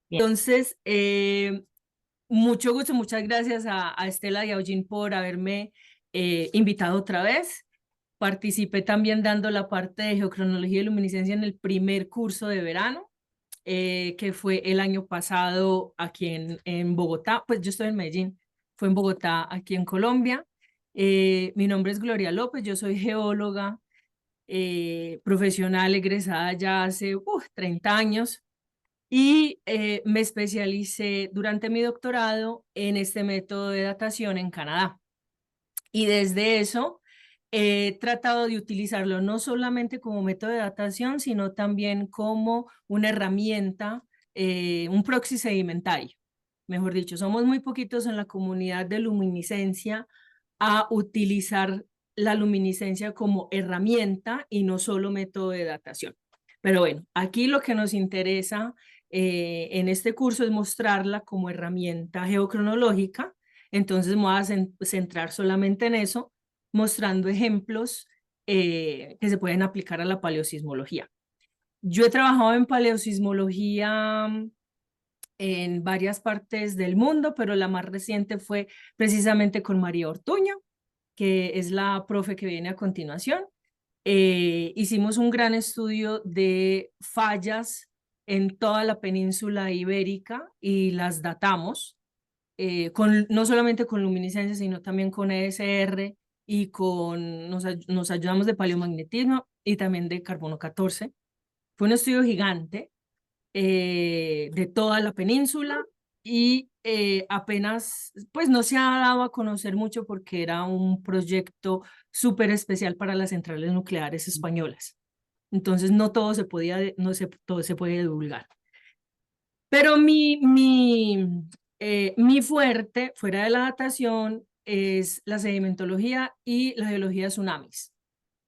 Bien. Entonces, mucho gusto, muchas gracias a Estela y a Eugene por haberme invitado otra vez. Participé también dando la parte de geocronología y luminiscencia en el primer curso de verano, que fue el año pasado aquí en Bogotá. Pues yo estoy en Medellín, fue en Bogotá, aquí en Colombia. Mi nombre es Gloria López, yo soy geóloga profesional egresada ya hace 30 años y me especialicé durante mi doctorado en este método de datación en Canadá. Y desde eso he tratado de utilizarlo no solamente como método de datación, sino también como una herramienta, un proxy sedimentario. Mejor dicho, somos muy poquitos en la comunidad de luminiscencia a utilizar la luminiscencia como herramienta y no solo método de datación. Pero bueno, aquí lo que nos interesa en este curso es mostrarla como herramienta geocronológica. Entonces me voy a centrar solamente en eso, mostrando ejemplos que se pueden aplicar a la paleosismología. Yo he trabajado en paleosismología en varias partes del mundo, pero la más reciente fue precisamente con María Ortuño, que es la profe que viene a continuación. Hicimos un gran estudio de fallas en toda la península ibérica y las datamos, no solamente con luminiscencia, sino también con ESR y nos ayudamos de paleomagnetismo y también de carbono 14. Fue un estudio gigante de toda la península y apenas, pues no se ha dado a conocer mucho porque era un proyecto súper especial para las centrales nucleares españolas. Entonces no todo se podía, no se, todo se puede divulgar. Pero mi fuerte, fuera de la datación, es la sedimentología y la geología de tsunamis.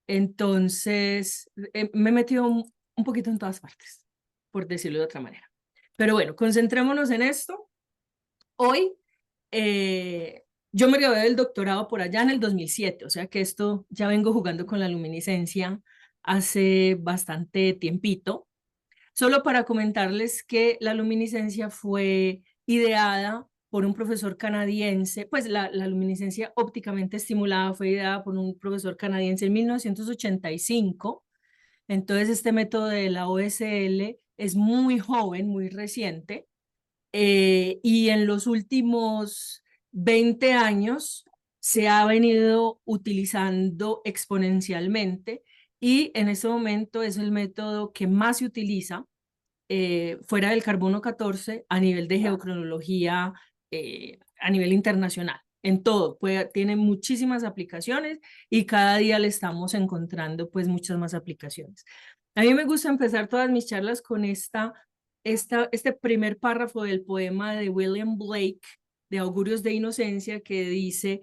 Entonces, me he metido un poquito en todas partes, por decirlo de otra manera. Pero bueno, concentrémonos en esto. Hoy, yo me gradué del doctorado por allá en el 2007, o sea que esto ya vengo jugando con la luminiscencia hace bastante tiempito. Solo para comentarles que la luminiscencia fue ideada por un profesor canadiense, pues la luminiscencia ópticamente estimulada fue ideada por un profesor canadiense en 1985. Entonces, este método de la OSL es muy joven, muy reciente, y en los últimos 20 años se ha venido utilizando exponencialmente y en este momento es el método que más se utiliza fuera del carbono 14 a nivel de geocronología a nivel internacional. En todo, tiene muchísimas aplicaciones y cada día le estamos encontrando pues muchas más aplicaciones. A mí me gusta empezar todas mis charlas con este primer párrafo del poema de William Blake, de Augurios de Inocencia, que dice,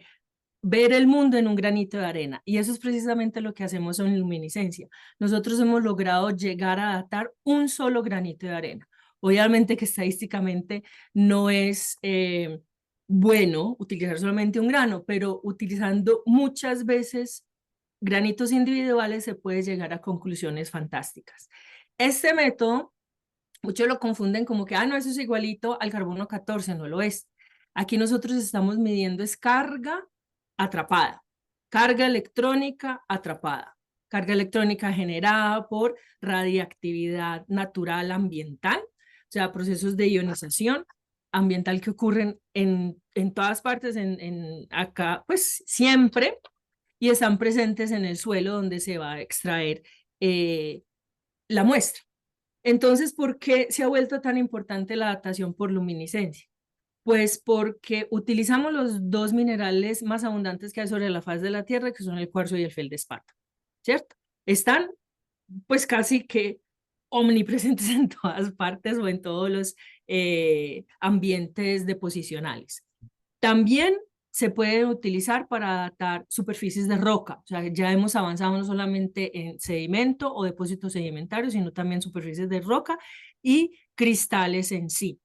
ver el mundo en un granito de arena. Y eso es precisamente lo que hacemos en luminiscencia. Nosotros hemos logrado llegar a datar un solo granito de arena. Obviamente que estadísticamente no es bueno utilizar solamente un grano, pero utilizando muchas veces granitos individuales se puede llegar a conclusiones fantásticas. Este método, muchos lo confunden como que, no, eso es igualito al carbono 14, no lo es. Aquí nosotros estamos midiendo es carga atrapada, carga electrónica atrapada, carga electrónica generada por radiactividad natural ambiental, o sea, procesos de ionización ambiental que ocurren en todas partes, acá, pues siempre, y están presentes en el suelo donde se va a extraer la muestra. Entonces, ¿por qué se ha vuelto tan importante la datación por luminiscencia? Pues porque utilizamos los dos minerales más abundantes que hay sobre la faz de la Tierra, que son el cuarzo y el feldespato, ¿cierto? Están pues casi que omnipresentes en todas partes o en todos los ambientes deposicionales. También se pueden utilizar para datar superficies de roca, o sea, ya hemos avanzado no solamente en sedimento o depósitos sedimentarios, sino también superficies de roca y cristales en sí.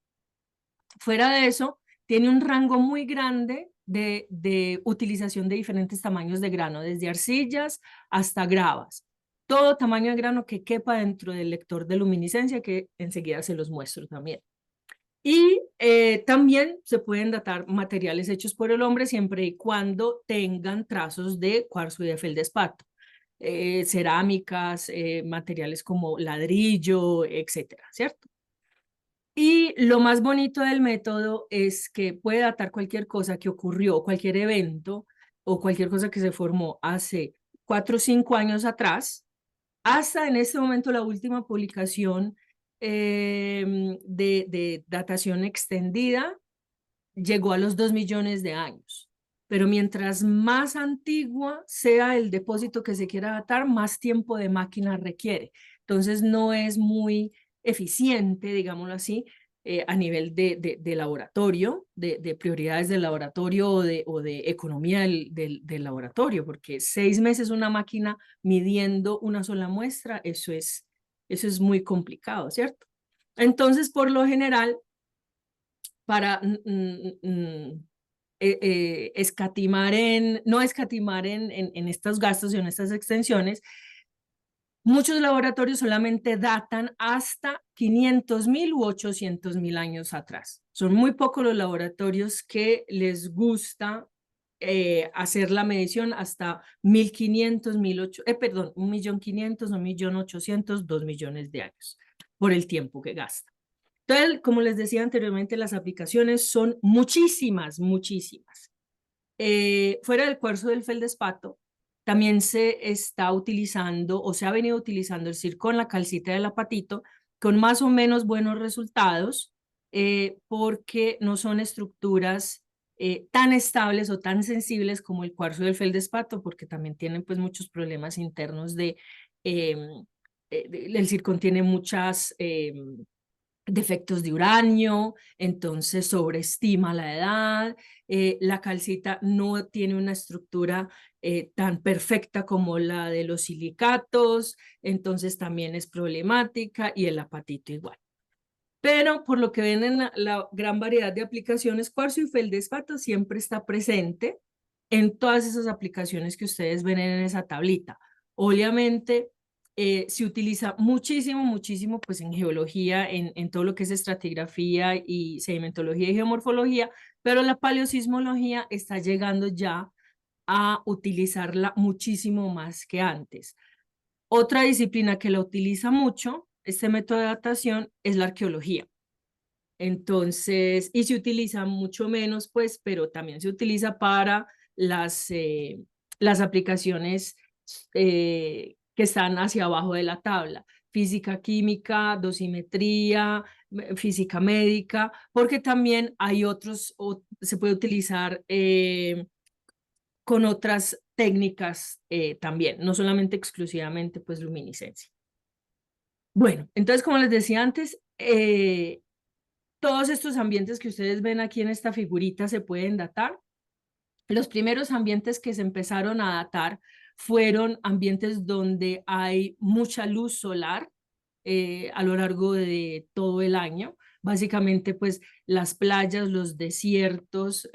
Fuera de eso, tiene un rango muy grande de utilización de diferentes tamaños de grano, desde arcillas hasta gravas. Todo tamaño de grano que quepa dentro del lector de luminiscencia, que enseguida se los muestro también. Y también se pueden datar materiales hechos por el hombre siempre y cuando tengan trazos de cuarzo y de feldespato, cerámicas, materiales como ladrillo, etcétera, ¿cierto? Y lo más bonito del método es que puede datar cualquier cosa que ocurrió, cualquier evento o cualquier cosa que se formó hace 4 o 5 años atrás, hasta en este momento la última publicación de datación extendida llegó a los 2 millones de años. Pero mientras más antigua sea el depósito que se quiera datar, más tiempo de máquina requiere. Entonces no es muy eficiente, digámoslo así, a nivel de laboratorio, de prioridades del laboratorio o de economía del laboratorio, porque 6 meses una máquina midiendo una sola muestra, eso es muy complicado, ¿cierto? Entonces, por lo general, para escatimar no escatimar en estos gastos y en estas extensiones, muchos laboratorios solamente datan hasta 500.000 u 800.000 años atrás. Son muy pocos los laboratorios que les gusta hacer la medición hasta 1.500, 1.800, perdón, 1.500.000, 1.800.000, 2 millones de años por el tiempo que gasta. Entonces, como les decía anteriormente, las aplicaciones son muchísimas, muchísimas. Fuera del cuarzo del feldespato, también se está utilizando o se ha venido utilizando el zircón, la calcita del apatito, con más o menos buenos resultados, porque no son estructuras tan estables o tan sensibles como el cuarzo del feldespato, porque también tienen pues muchos problemas internos el zircón tiene muchas defectos de uranio, entonces sobreestima la edad, la calcita no tiene una estructura tan perfecta como la de los silicatos, entonces también es problemática y el apatito igual. Pero por lo que ven en la gran variedad de aplicaciones, cuarzo y feldespato siempre está presente en todas esas aplicaciones que ustedes ven en esa tablita. Obviamente, se utiliza muchísimo, muchísimo, pues en geología, en todo lo que es estratigrafía y sedimentología y geomorfología, pero la paleosismología está llegando ya a utilizarla muchísimo más que antes. Otra disciplina que la utiliza mucho, este método de datación, es la arqueología. Entonces, y se utiliza mucho menos, pues, pero también se utiliza para las aplicaciones que están hacia abajo de la tabla. Física, química, dosimetría, física médica, porque también hay otros, se puede utilizar con otras técnicas también, no solamente exclusivamente pues luminiscencia. Bueno, entonces como les decía antes, todos estos ambientes que ustedes ven aquí en esta figurita se pueden datar. Los primeros ambientes que se empezaron a datar fueron ambientes donde hay mucha luz solar a lo largo de todo el año. Básicamente, pues las playas, los desiertos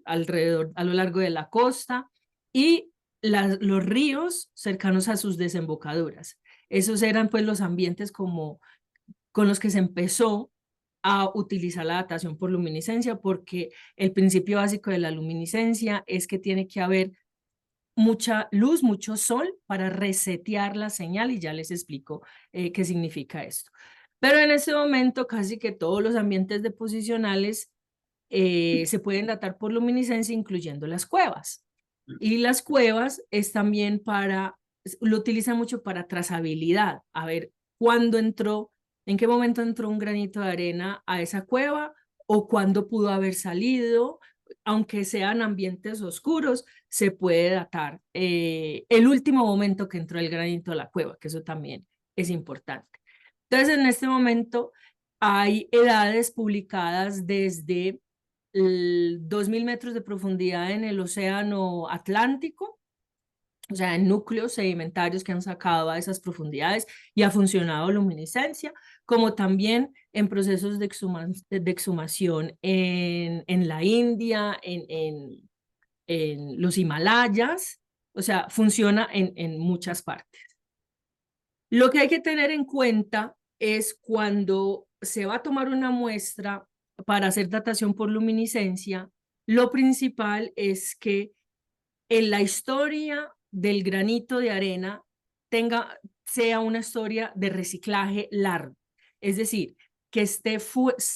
alrededor, a lo largo de la costa y los ríos cercanos a sus desembocaduras. Esos eran pues los ambientes como con los que se empezó a utilizar la datación por luminiscencia, porque el principio básico de la luminiscencia es que tiene que haber mucha luz, mucho sol para resetear la señal y ya les explico qué significa esto. Pero en este momento casi que todos los ambientes deposicionales se pueden datar por luminiscencia, incluyendo las cuevas. Y las cuevas es también lo utilizan mucho para trazabilidad, a ver cuándo entró, en qué momento entró un granito de arena a esa cueva o cuándo pudo haber salido, aunque sean ambientes oscuros, se puede datar el último momento que entró el granito a la cueva, que eso también es importante. Entonces, en este momento hay edades publicadas desde 2.000 metros de profundidad en el océano Atlántico, o sea, en núcleos sedimentarios que han sacado a esas profundidades y ha funcionado luminiscencia, como también en procesos de exhumación en la India, en los Himalayas, o sea, funciona en muchas partes. Lo que hay que tener en cuenta es cuando se va a tomar una muestra para hacer datación por luminiscencia, lo principal es que en la historia del granito de arena sea una historia de reciclaje largo. Es decir, que esté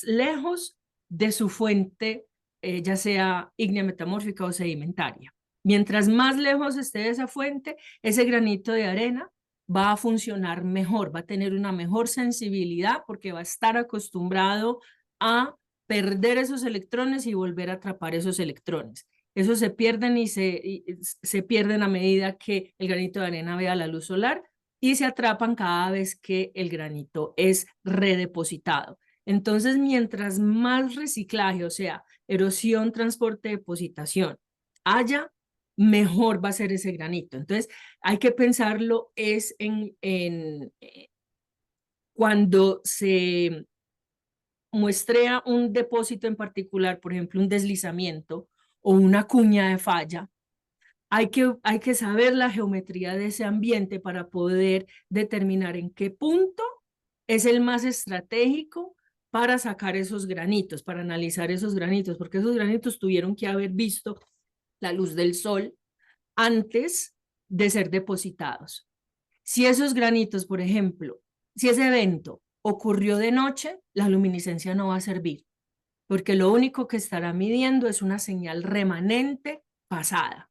lejos de su fuente, ya sea ígnea metamórfica o sedimentaria. Mientras más lejos esté de esa fuente, ese granito de arena va a funcionar mejor, va a tener una mejor sensibilidad porque va a estar acostumbrado a perder esos electrones y volver a atrapar esos electrones. Esos se pierden y se pierden a medida que el granito de arena vea la luz solar y se atrapan cada vez que el granito es redepositado. Entonces, mientras más reciclaje, o sea, erosión, transporte, depositación, haya, mejor va a ser ese granito. Entonces, hay que pensarlo es en cuando se muestrea un depósito en particular, por ejemplo, un deslizamiento o una cuña de falla, hay que saber la geometría de ese ambiente para poder determinar en qué punto es el más estratégico para sacar esos granitos, para analizar esos granitos, porque esos granitos tuvieron que haber visto la luz del sol antes de ser depositados. Si esos granitos, por ejemplo, si ese evento ocurrió de noche, la luminiscencia no va a servir, porque lo único que estará midiendo es una señal remanente pasada.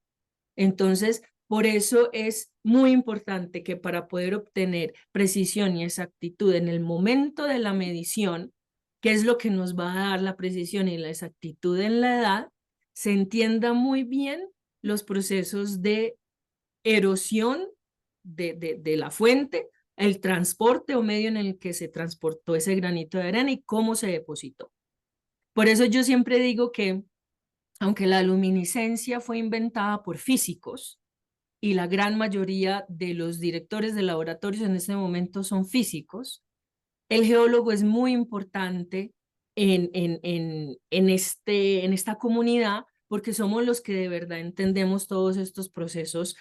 Entonces, por eso es muy importante que para poder obtener precisión y exactitud en el momento de la medición, que es lo que nos va a dar la precisión y la exactitud en la edad, se entienda muy bien los procesos de erosión de la fuente, el transporte o medio en el que se transportó ese granito de arena y cómo se depositó. Por eso yo siempre digo que, aunque la luminiscencia fue inventada por físicos y la gran mayoría de los directores de laboratorios en este momento son físicos, el geólogo es muy importante en esta comunidad porque somos los que de verdad entendemos todos estos procesos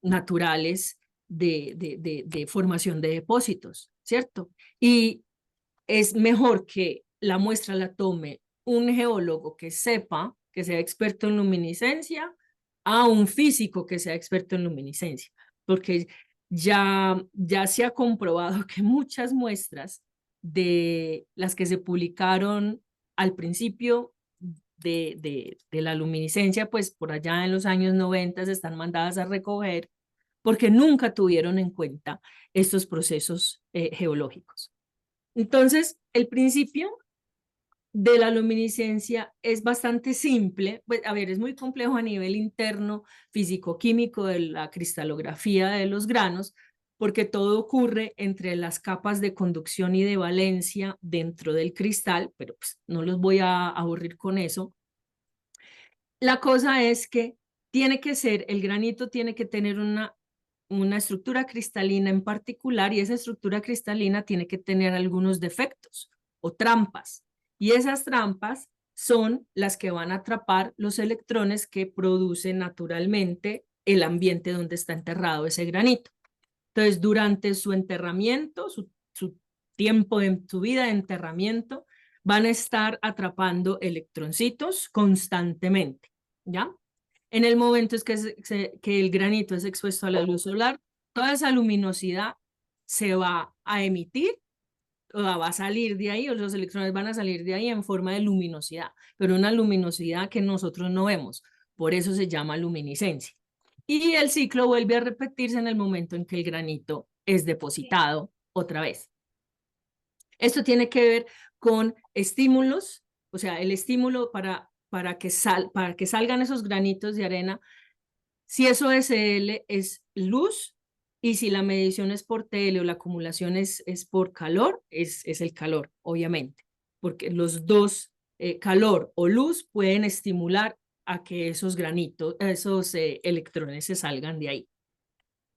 naturales de formación de depósitos, ¿cierto? Y es mejor que la muestra la tome un geólogo que sepa, que sea experto en luminiscencia, a un físico que sea experto en luminiscencia, porque ya se ha comprobado que muchas muestras de las que se publicaron al principio de la luminiscencia, pues por allá en los años 90 están mandadas a recoger porque nunca tuvieron en cuenta estos procesos geológicos. Entonces, el principio de la luminiscencia es bastante simple, pues, a ver, es muy complejo a nivel interno, físico-químico de la cristalografía de los granos, porque todo ocurre entre las capas de conducción y de valencia dentro del cristal, pero pues no los voy a aburrir con eso. La cosa es que el granito tiene que tener una estructura cristalina en particular y esa estructura cristalina tiene que tener algunos defectos o trampas. Y esas trampas son las que van a atrapar los electrones que produce naturalmente el ambiente donde está enterrado ese granito. Entonces, durante su enterramiento, su tiempo de su vida de enterramiento, van a estar atrapando electroncitos constantemente, ¿ya? En el momento es que el granito es expuesto a la luz solar, toda esa luminosidad se va a emitir o va a salir de ahí, o los electrones van a salir de ahí en forma de luminosidad, pero una luminosidad que nosotros no vemos, por eso se llama luminiscencia. Y el ciclo vuelve a repetirse en el momento en que el granito es depositado otra vez. Esto tiene que ver con estímulos, o sea, el estímulo para que salgan esos granitos de arena. Si eso SL es luz y si la medición es por TL o la acumulación es por calor, es el calor, obviamente, porque los dos, calor o luz, pueden estimular a que esos granitos, esos electrones se salgan de ahí.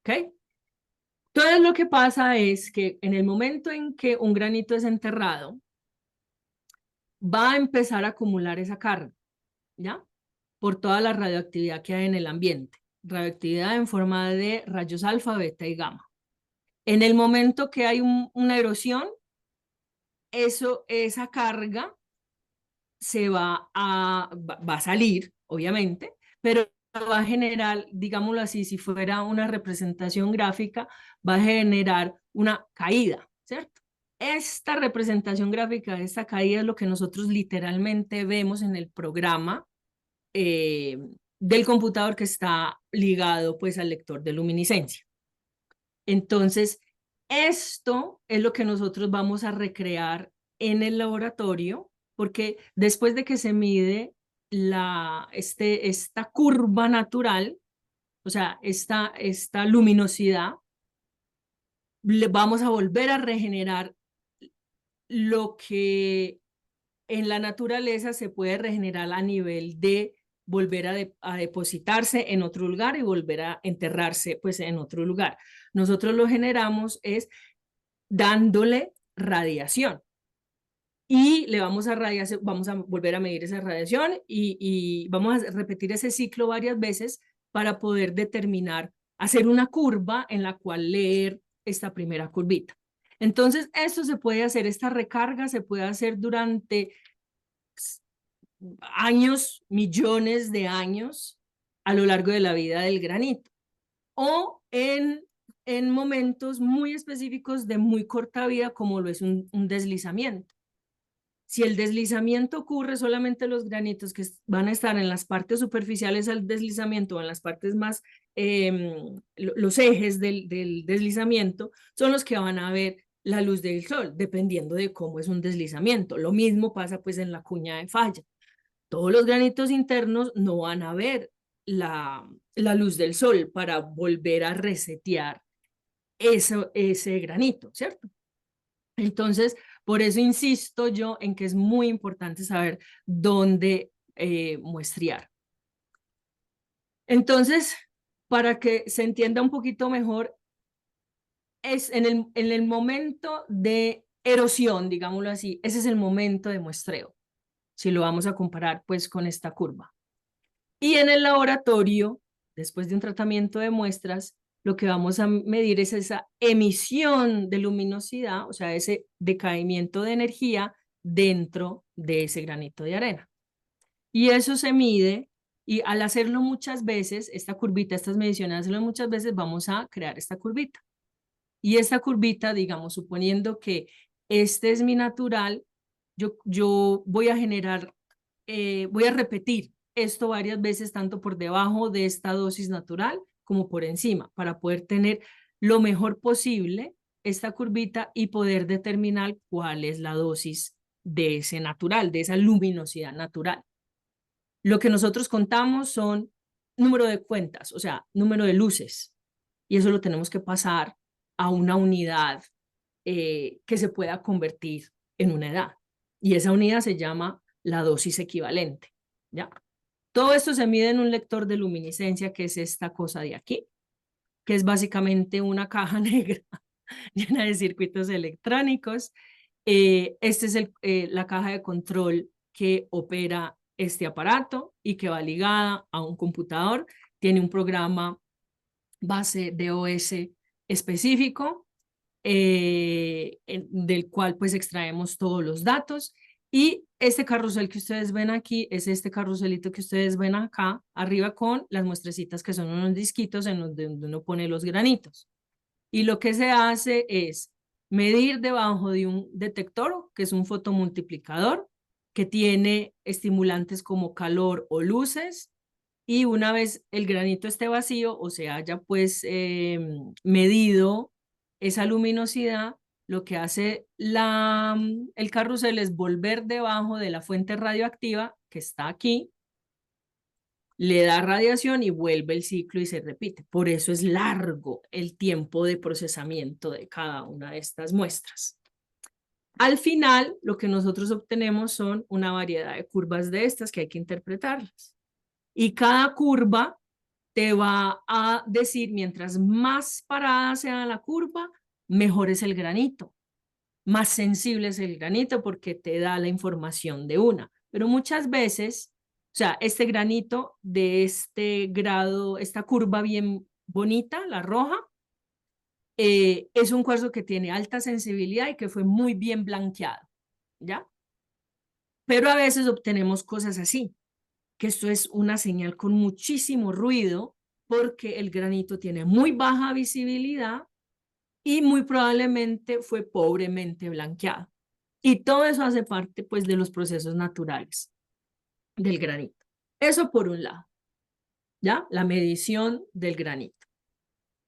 ¿Ok? Entonces lo que pasa es que en el momento en que un granito es enterrado, va a empezar a acumular esa carga, ¿ya? Por toda la radioactividad que hay en el ambiente. Radioactividad en forma de rayos alfa, beta y gamma. En el momento que hay una erosión, esa carga va a salir, obviamente, pero va a generar, digámoslo así, si fuera una representación gráfica, va a generar una caída, ¿cierto? Esta representación gráfica, esta caída es lo que nosotros literalmente vemos en el programa eh, del computador que está ligado pues al lector de luminiscencia. Entonces, esto es lo que nosotros vamos a recrear en el laboratorio, porque después de que se mide esta curva natural, o sea, esta luminosidad, le vamos a volver a regenerar lo que en la naturaleza se puede regenerar a nivel de volver a depositarse en otro lugar y volver a enterrarse pues en otro lugar. Nosotros lo generamos es dándole radiación y le vamos vamos a volver a medir esa radiación y vamos a repetir ese ciclo varias veces para poder determinar, hacer una curva en la cual leer esta primera curvita. Entonces, esto se puede hacer, esta recarga se puede hacer durante años, millones de años a lo largo de la vida del granito o en momentos muy específicos de muy corta vida como lo es un deslizamiento. Si el deslizamiento ocurre, solamente los granitos que van a estar en las partes superficiales al deslizamiento o en las partes más, los ejes del deslizamiento, son los que van a ver la luz del sol, dependiendo de cómo es un deslizamiento. Lo mismo pasa pues en la cuña de falla. Todos los granitos internos no van a ver la luz del sol para volver a resetear ese granito, ¿cierto? Entonces, por eso insisto yo en que es muy importante saber dónde muestrear. Entonces, para que se entienda un poquito mejor, es en el momento de erosión, digámoslo así, ese es el momento de muestreo, si lo vamos a comparar pues con esta curva. Y en el laboratorio, después de un tratamiento de muestras, lo que vamos a medir es esa emisión de luminosidad, o sea, ese decaimiento de energía dentro de ese granito de arena. Y eso se mide y al hacerlo muchas veces, esta curvita, estas mediciones, hacerlo muchas veces, vamos a crear esta curvita. Y esta curvita, digamos, suponiendo que este es mi natural, yo voy a generar, voy a repetir esto varias veces, tanto por debajo de esta dosis natural como por encima, para poder tener lo mejor posible esta curvita y poder determinar cuál es la dosis de ese natural, de esa luminosidad natural. Lo que nosotros contamos son número de cuentas, o sea, número de luces, y eso lo tenemos que pasar a una unidad que se pueda convertir en una edad. Y esa unidad se llama la dosis equivalente. ¿Ya? Todo esto se mide en un lector de luminiscencia, que es esta cosa de aquí, que es básicamente una caja negra llena de circuitos electrónicos. Esta es la caja de control que opera este aparato y que va ligada a un computador. Tiene un programa base de OS específico del cual pues extraemos todos los datos y este carrusel que ustedes ven aquí es este carruselito que ustedes ven acá arriba con las muestrecitas que son unos disquitos en donde uno pone los granitos. Y lo que se hace es medir debajo de un detector, que es un fotomultiplicador, que tiene estimulantes como calor o luces, y una vez el granito esté vacío o se haya pues medido esa luminosidad, lo que hace el carrusel es volver debajo de la fuente radioactiva que está aquí, le da radiación y vuelve el ciclo y se repite. Por eso es largo el tiempo de procesamiento de cada una de estas muestras. Al final, lo que nosotros obtenemos son una variedad de curvas de estas que hay que interpretarlas. Y cada curva te va a decir, mientras más parada sea la curva, mejor es el granito, más sensible es el granito porque te da la información de una. Pero muchas veces, o sea, este granito de este grado, esta curva bien bonita, la roja, es un cuarzo que tiene alta sensibilidad y que fue muy bien blanqueado, ¿ya? Pero a veces obtenemos cosas así, que esto es una señal con muchísimo ruido porque el granito tiene muy baja visibilidad y muy probablemente fue pobremente blanqueado. Y todo eso hace parte pues de los procesos naturales del granito. Eso por un lado, ¿ya? La medición del granito.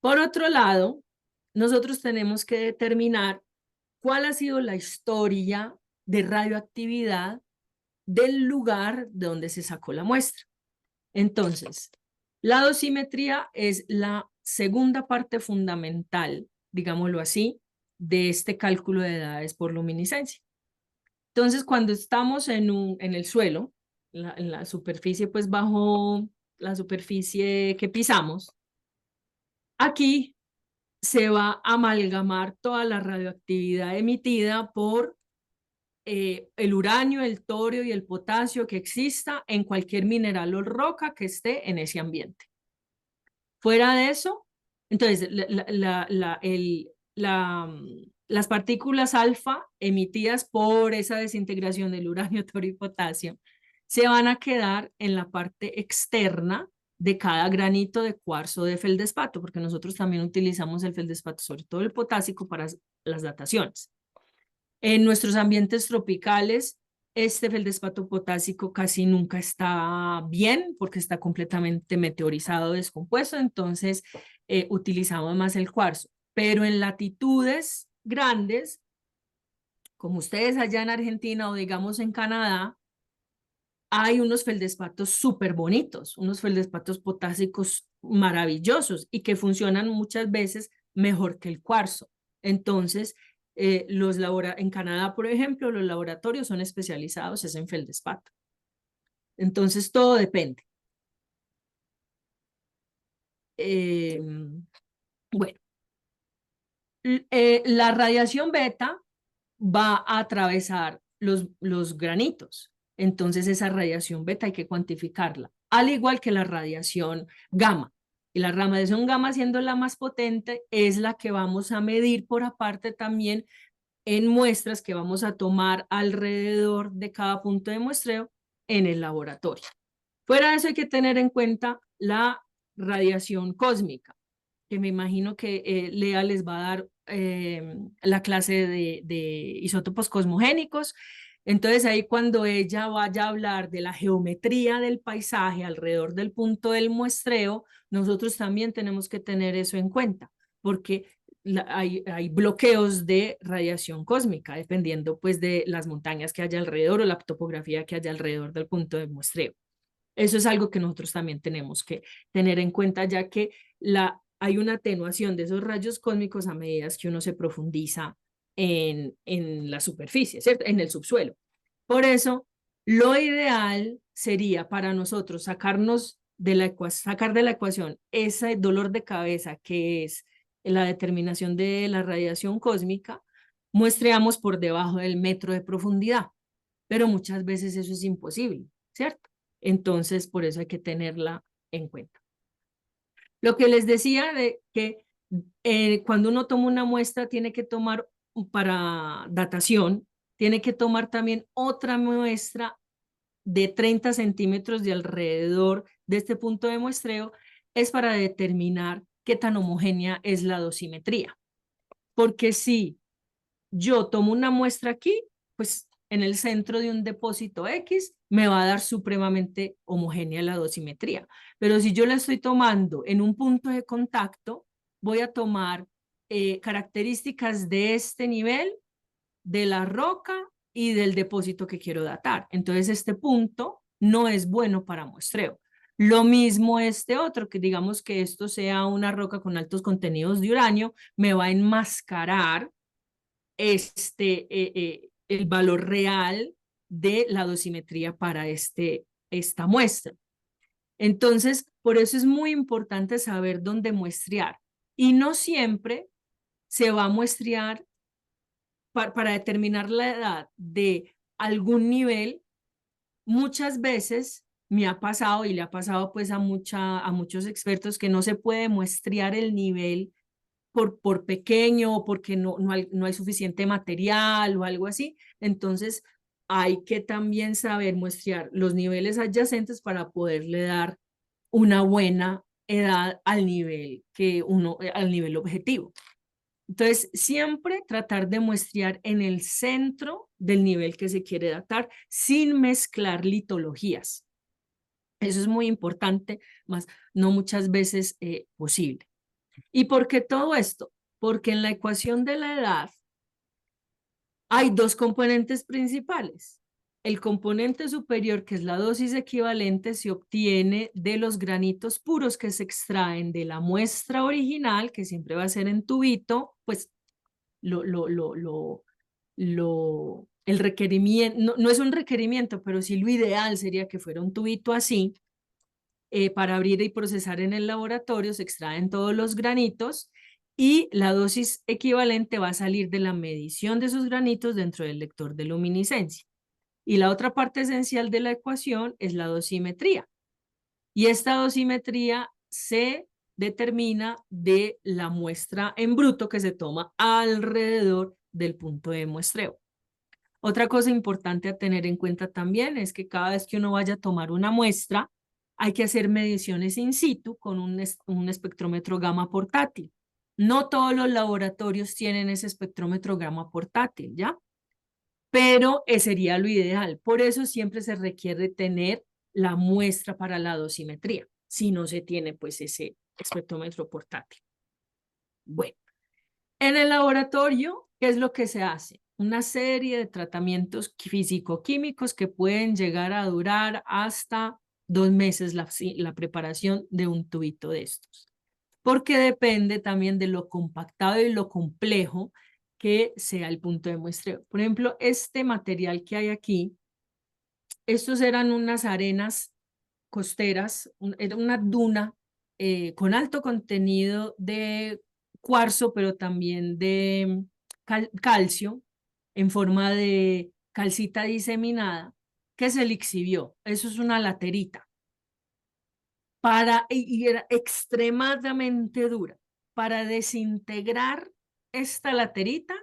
Por otro lado, nosotros tenemos que determinar cuál ha sido la historia de radioactividad del lugar de donde se sacó la muestra. Entonces, la dosimetría es la segunda parte fundamental, digámoslo así, de este cálculo de edades por luminiscencia. Entonces, cuando estamos en el suelo, en la superficie, pues bajo la superficie que pisamos, aquí se va a amalgamar toda la radioactividad emitida por el uranio, el torio y el potasio que exista en cualquier mineral o roca que esté en ese ambiente. Fuera de eso, entonces las partículas alfa emitidas por esa desintegración del uranio, torio y potasio se van a quedar en la parte externa de cada granito de cuarzo de feldespato, porque nosotros también utilizamos el feldespato, sobre todo el potásico, para las dataciones. En nuestros ambientes tropicales, este feldespato potásico casi nunca está bien porque está completamente meteorizado, descompuesto, entonces utilizamos más el cuarzo. Pero en latitudes grandes, como ustedes allá en Argentina o digamos en Canadá, hay unos feldespatos súper bonitos, unos feldespatos potásicos maravillosos y que funcionan muchas veces mejor que el cuarzo. Entonces, en Canadá, por ejemplo, los laboratorios son especializados en feldespato. Entonces, todo depende. Bueno, la radiación beta va a atravesar los granitos. Entonces esa radiación beta hay que cuantificarla, al igual que la radiación gamma. Y la radiación gamma, siendo la más potente, es la que vamos a medir por aparte también en muestras que vamos a tomar alrededor de cada punto de muestreo en el laboratorio. Fuera de eso hay que tener en cuenta la radiación cósmica, que me imagino que Lea les va a dar la clase de isótopos cosmogénicos. Entonces ahí cuando ella vaya a hablar de la geometría del paisaje alrededor del punto del muestreo, nosotros también tenemos que tener eso en cuenta, porque hay bloqueos de radiación cósmica, dependiendo pues de las montañas que haya alrededor o la topografía que haya alrededor del punto de muestreo. Eso es algo que nosotros también tenemos que tener en cuenta, ya que hay una atenuación de esos rayos cósmicos a medida que uno se profundiza en la superficie, ¿cierto? En el subsuelo. Por eso, lo ideal sería para nosotros sacar de la ecuación ese dolor de cabeza que es la determinación de la radiación cósmica, muestreamos por debajo del metro de profundidad, pero muchas veces eso es imposible, ¿cierto? Entonces, por eso hay que tenerla en cuenta. Lo que les decía de que cuando uno toma una muestra tiene que tomar para datación, tiene que tomar también otra muestra de 30 centímetros de alrededor de este punto de muestreo, es para determinar qué tan homogénea es la dosimetría. Porque si yo tomo una muestra aquí, pues en el centro de un depósito X me va a dar supremamente homogénea la dosimetría. Pero si yo la estoy tomando en un punto de contacto, voy a tomar características de este nivel, de la roca y del depósito que quiero datar. Entonces este punto no es bueno para muestreo. Lo mismo este otro, que digamos que esto sea una roca con altos contenidos de uranio, me va a enmascarar el valor real de la dosimetría para esta muestra. Entonces, por eso es muy importante saber dónde muestrear. Y no siempre se va a muestrear para determinar la edad de algún nivel. Muchas veces me ha pasado y le ha pasado pues a muchos expertos que no se puede muestrear el nivel por pequeño o porque no hay suficiente material o algo así. Entonces, hay que también saber muestrear los niveles adyacentes para poderle dar una buena edad al nivel al nivel objetivo. Entonces, siempre tratar de muestrear en el centro del nivel que se quiere datar sin mezclar litologías. Eso es muy importante, más no muchas veces posible. ¿Y por qué todo esto? Porque en la ecuación de la edad hay dos componentes principales. El componente superior, que es la dosis equivalente, se obtiene de los granitos puros que se extraen de la muestra original, que siempre va a ser en tubito, pues el requerimiento, no es un requerimiento, pero sí lo ideal sería que fuera un tubito así. Para abrir y procesar en el laboratorio se extraen todos los granitos y la dosis equivalente va a salir de la medición de esos granitos dentro del lector de luminiscencia. Y la otra parte esencial de la ecuación es la dosimetría. Y esta dosimetría se determina de la muestra en bruto que se toma alrededor del punto de muestreo. Otra cosa importante a tener en cuenta también es que cada vez que uno vaya a tomar una muestra, hay que hacer mediciones in situ con un espectrómetro gamma portátil. No todos los laboratorios tienen ese espectrómetro gamma portátil, ¿ya? Pero sería lo ideal. Por eso siempre se requiere tener la muestra para la dosimetría, si no se tiene pues ese espectrómetro portátil. Bueno, en el laboratorio, ¿qué es lo que se hace? Una serie de tratamientos físico-químicos que pueden llegar a durar hasta 2 meses la preparación de un tubito de estos, porque depende también de lo compactado y lo complejo que sea el punto de muestreo. Por ejemplo, este material que hay aquí, estos eran unas arenas costeras, era una duna con alto contenido de cuarzo, pero también de calcio en forma de calcita diseminada que se le exhibió. Eso es una laterita. Y era extremadamente dura. Para desintegrar esta laterita,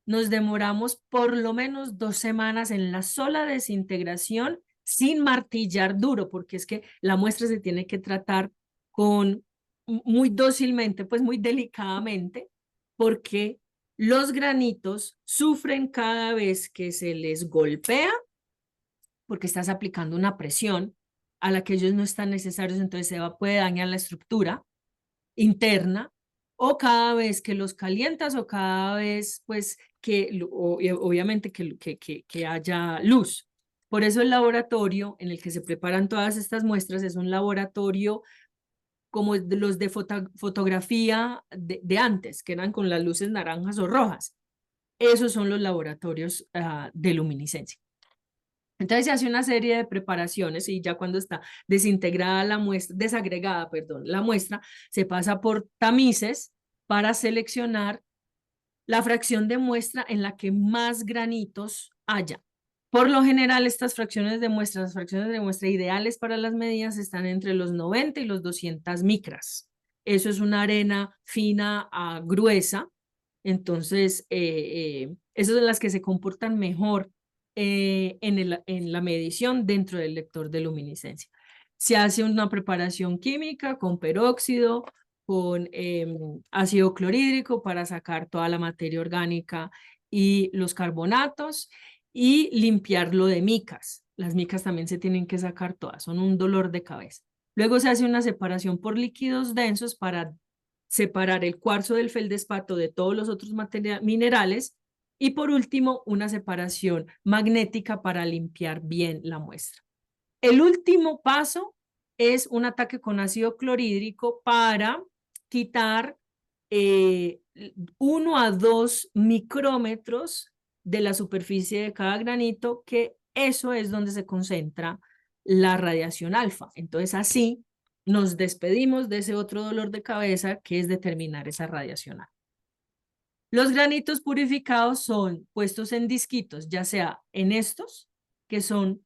nos demoramos por lo menos 2 semanas en la sola desintegración sin martillar duro, porque es que la muestra se tiene que tratar con muy dócilmente, pues muy delicadamente, porque los granitos sufren cada vez que se les golpea, porque estás aplicando una presión a la que ellos no están necesarios, entonces puede dañar la estructura interna, o cada vez que los calientas o cada vez pues obviamente que haya luz. Por eso el laboratorio en el que se preparan todas estas muestras es un laboratorio como los de fotografía de antes, que eran con las luces naranjas o rojas. Esos son los laboratorios de luminiscencia. Entonces se hace una serie de preparaciones y ya cuando está desintegrada la muestra, desagregada, perdón, la muestra, se pasa por tamices para seleccionar la fracción de muestra en la que más granitos haya. Por lo general, estas fracciones de muestra, las fracciones de muestra ideales para las medidas están entre los 90 y los 200 micras. Eso es una arena fina a gruesa. Entonces, esas son las que se comportan mejor en la medición dentro del lector de luminiscencia. Se hace una preparación química con peróxido, con ácido clorhídrico para sacar toda la materia orgánica y los carbonatos y limpiarlo de micas. Las micas también se tienen que sacar todas, son un dolor de cabeza. Luego se hace una separación por líquidos densos para separar el cuarzo del feldespato de todos los otros minerales y por último una separación magnética para limpiar bien la muestra. El último paso es un ataque con ácido clorhídrico para quitar 1 a 2 micrómetros de la superficie de cada granito, que eso es donde se concentra la radiación alfa. Entonces así nos despedimos de ese otro dolor de cabeza que es determinar esa radiación alfa. Los granitos purificados son puestos en disquitos, ya sea en estos, que son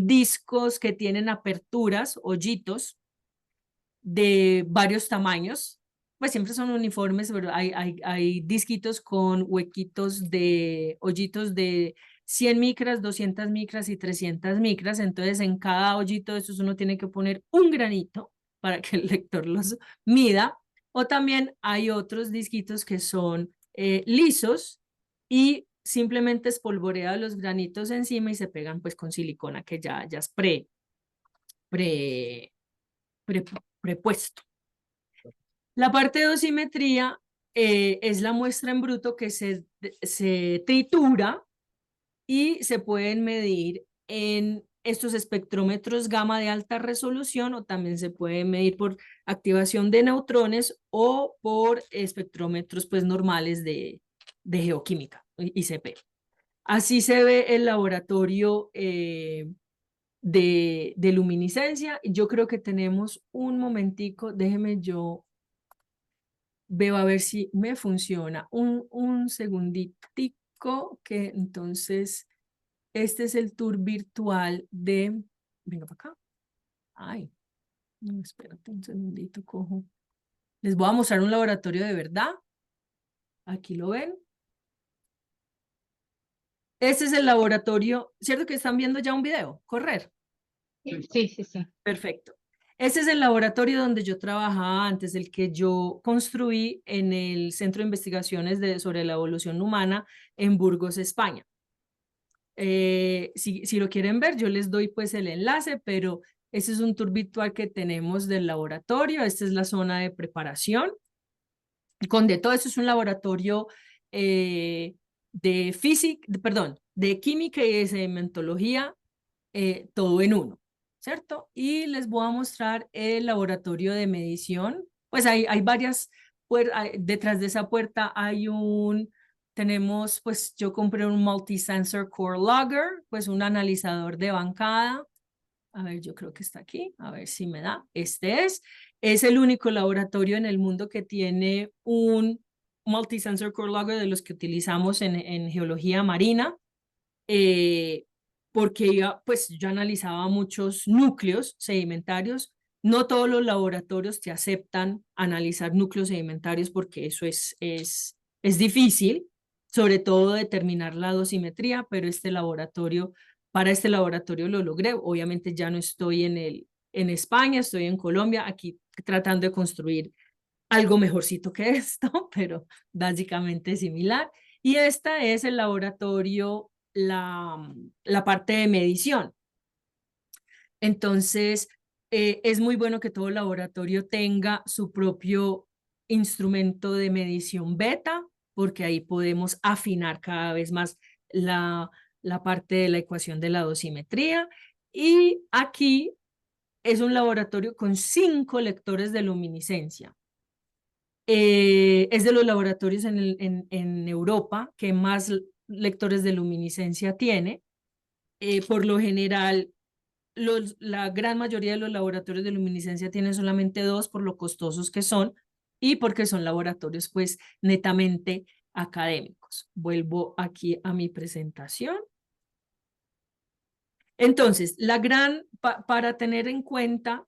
discos que tienen aperturas, hoyitos de varios tamaños. pues siempre son uniformes, pero hay disquitos con huequitos de hoyitos de 100 micras, 200 micras y 300 micras. Entonces, en cada hoyito de estos uno tiene que poner un granito para que el lector los mida. O también hay otros disquitos que son lisos y simplemente espolvorea los granitos encima y se pegan pues con silicona que ya es pre, pre, prepuesto. La parte de dosimetría es la muestra en bruto que se tritura y se pueden medir en estos espectrómetros gamma de alta resolución, o también se puede medir por activación de neutrones o por espectrómetros pues normales de geoquímica, ICP. Así se ve el laboratorio de luminiscencia. Yo creo que tenemos un momentico, déjeme yo veo a ver si me funciona. Un segunditico, que entonces este es el tour virtual de... Venga para acá. Ay, no, espérate un segundito, cojo. Les voy a mostrar un laboratorio de verdad. Aquí lo ven. Este es el laboratorio, ¿cierto que están viendo ya un video? Correr. Sí, sí, sí. Perfecto. Este es el laboratorio donde yo trabajaba antes, el que yo construí en el Centro de Investigaciones sobre la Evolución Humana en Burgos, España. Si lo quieren ver, yo les doy pues el enlace, pero este es un tour virtual que tenemos del laboratorio. Esta es la zona de preparación. Con de todo esto es un laboratorio de física, perdón, de química y de sedimentología, todo en uno, ¿cierto? Y les voy a mostrar el laboratorio de medición. Pues hay varias, detrás de esa puerta tenemos, pues yo compré un multi-sensor core logger, pues un analizador de bancada. A ver, yo creo que está aquí, a ver si me da. Es el único laboratorio en el mundo que tiene un multi-sensor core logger de los que utilizamos en geología marina. Porque pues yo analizaba muchos núcleos sedimentarios. No todos los laboratorios te aceptan analizar núcleos sedimentarios porque eso es difícil, sobre todo determinar la dosimetría, pero para este laboratorio lo logré. Obviamente ya no estoy en España, estoy en Colombia, aquí tratando de construir algo mejorcito que esto, pero básicamente similar. Y este es el laboratorio, la parte de medición. Entonces, es muy bueno que todo laboratorio tenga su propio instrumento de medición beta, porque ahí podemos afinar cada vez más la parte de la ecuación de la dosimetría. Y aquí es un laboratorio con 5 lectores de luminiscencia. Es de los laboratorios en Europa que más lectores de luminiscencia tiene. Por lo general, la gran mayoría de los laboratorios de luminiscencia tienen solamente 2 por lo costosos que son y porque son laboratorios pues netamente académicos. Vuelvo aquí a mi presentación. Entonces, para tener en cuenta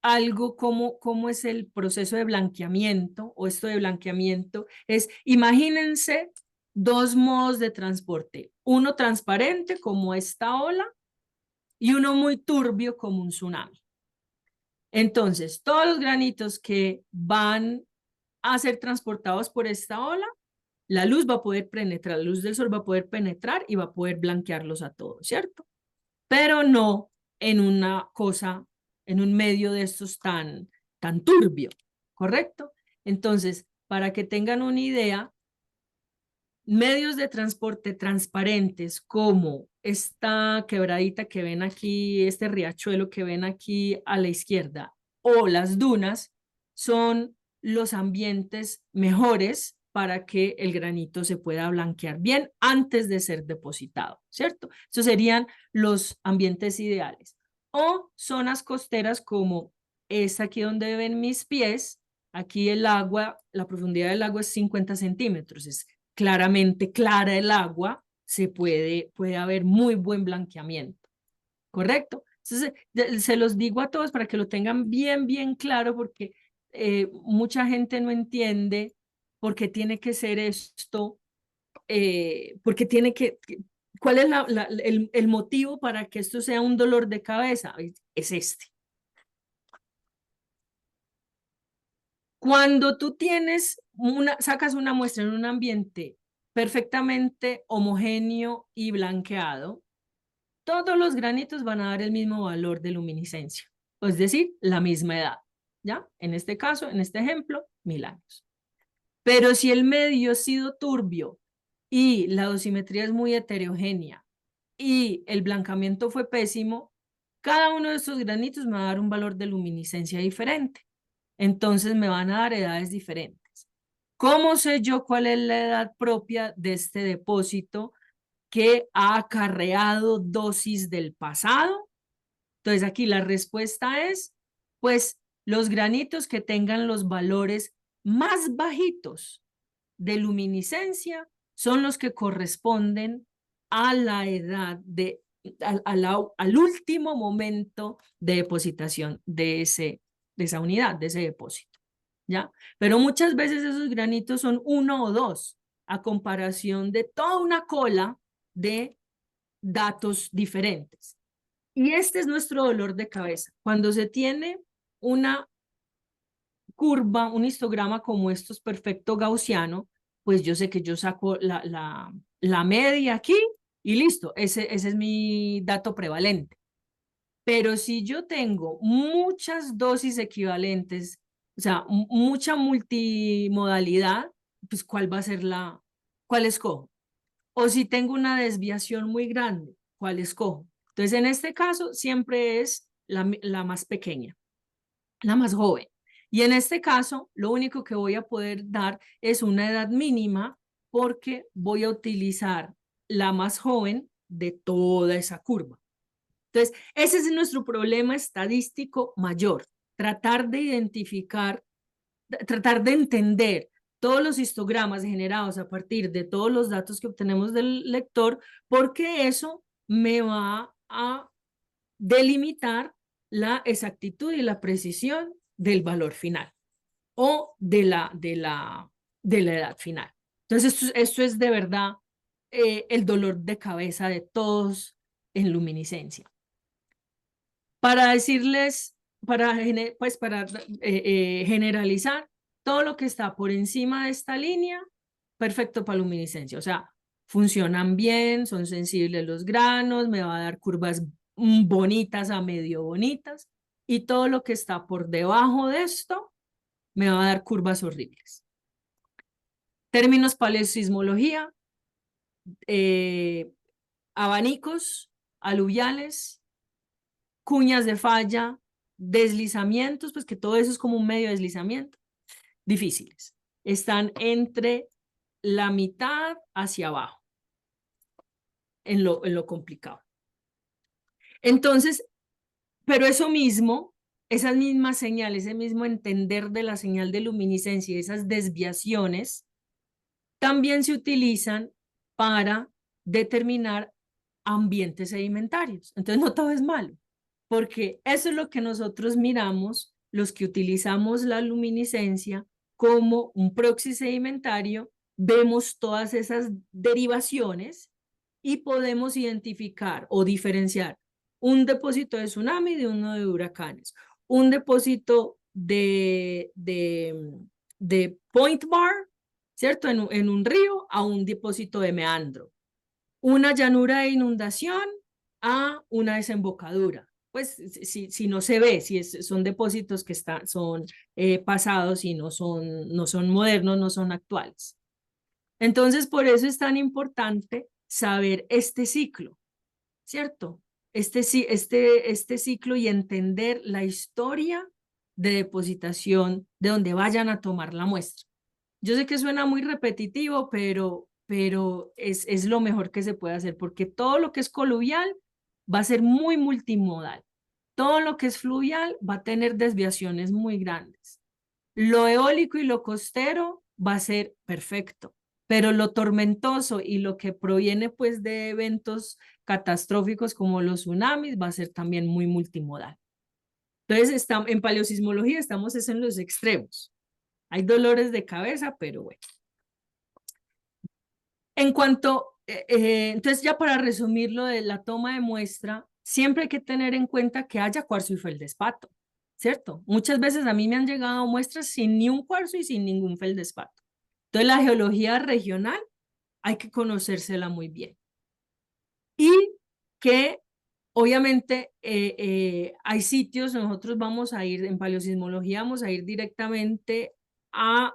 algo cómo es el proceso de blanqueamiento o esto de blanqueamiento es, imagínense 2 modos de transporte, uno transparente como esta ola y uno muy turbio como un tsunami. Entonces, todos los granitos que van a ser transportados por esta ola, la luz va a poder penetrar, la luz del sol va a poder penetrar y va a poder blanquearlos a todos, ¿cierto? Pero no en una cosa, en un medio de estos tan turbio, ¿correcto? Entonces, para que tengan una idea, medios de transporte transparentes como esta quebradita que ven aquí, este riachuelo que ven aquí a la izquierda, o las dunas, son los ambientes mejores para que el granito se pueda blanquear bien antes de ser depositado, ¿cierto? Esos serían los ambientes ideales. O zonas costeras como esta aquí donde ven mis pies, aquí el agua, la profundidad del agua es 50 centímetros, es claramente clara el agua, puede haber muy buen blanqueamiento, ¿correcto? Entonces, se los digo a todos para que lo tengan bien claro, porque mucha gente no entiende por qué tiene que ser esto, porque tiene ¿cuál es el motivo para que esto sea un dolor de cabeza? Es este. Cuando tú sacas una muestra en un ambiente perfectamente homogéneo y blanqueado, todos los granitos van a dar el mismo valor de luminiscencia, es decir, la misma edad, ¿ya? En este caso, en este ejemplo, 1000 años. Pero si el medio ha sido turbio y la dosimetría es muy heterogénea y el blancamiento fue pésimo, cada uno de estos granitos me va a dar un valor de luminiscencia diferente. Entonces me van a dar edades diferentes. ¿Cómo sé yo cuál es la edad propia de este depósito que ha acarreado dosis del pasado? Entonces aquí la respuesta es, pues los granitos que tengan los valores más bajitos de luminiscencia son los que corresponden a la edad al último momento de depositación de esa unidad, de ese depósito, ¿ya? Pero muchas veces esos granitos son 1 o 2 a comparación de toda una cola de datos diferentes. Y este es nuestro dolor de cabeza. Cuando se tiene una curva, un histograma como estos perfecto gaussiano, pues yo sé que yo saco la media aquí y listo, ese es mi dato prevalente. Pero si yo tengo muchas dosis equivalentes, o sea, mucha multimodalidad, pues ¿cuál va a ser cuál escojo? O si tengo una desviación muy grande, ¿cuál escojo? Entonces, en este caso, siempre es la más pequeña, la más joven. Y en este caso, lo único que voy a poder dar es una edad mínima porque voy a utilizar la más joven de toda esa curva. Entonces, ese es nuestro problema estadístico mayor, tratar de identificar, tratar de entender todos los histogramas generados a partir de todos los datos que obtenemos del lector, porque eso me va a delimitar la exactitud y la precisión del valor final o de la edad final. Entonces, esto es de verdad el dolor de cabeza de todos en luminiscencia. Para decirles, para generalizar, todo lo que está por encima de esta línea, perfecto para luminiscencia. O sea, funcionan bien, son sensibles los granos, me va a dar curvas bonitas a medio bonitas. Y todo lo que está por debajo de esto, me va a dar curvas horribles. Términos paleosismología, abanicos aluviales, cuñas de falla, deslizamientos, pues que todo eso es como un medio de deslizamiento, difíciles. Están entre la mitad hacia abajo, en lo complicado. Entonces, pero eso mismo, esas mismas señales, ese mismo entender de la señal de luminiscencia y esas desviaciones, también se utilizan para determinar ambientes sedimentarios. Entonces, no todo es malo, porque eso es lo que nosotros miramos, los que utilizamos la luminiscencia como un proxy sedimentario, vemos todas esas derivaciones y podemos identificar o diferenciar un depósito de tsunami de uno de huracanes, un depósito de point bar, ¿cierto? En un río a un depósito de meandro, una llanura de inundación a una desembocadura. Pues si no se ve, si son depósitos que son pasados y no son modernos, no son actuales. Entonces, por eso es tan importante saber este ciclo, ¿cierto? Este ciclo y entender la historia de depositación de donde vayan a tomar la muestra. Yo sé que suena muy repetitivo, pero es lo mejor que se puede hacer, porque todo lo que es coluvial va a ser muy multimodal. Todo lo que es fluvial va a tener desviaciones muy grandes. Lo eólico y lo costero va a ser perfecto, pero lo tormentoso y lo que proviene pues de eventos catastróficos como los tsunamis va a ser también muy multimodal. Entonces, en paleosismología estamos es en los extremos. Hay dolores de cabeza, pero bueno. En cuanto, entonces ya para resumir lo de la toma de muestra, siempre hay que tener en cuenta que haya cuarzo y feldespato, ¿cierto? Muchas veces a mí me han llegado muestras sin ni un cuarzo y sin ningún feldespato. Entonces la geología regional hay que conocérsela muy bien. Y que obviamente hay sitios, nosotros vamos a ir en paleosismología, vamos a ir directamente a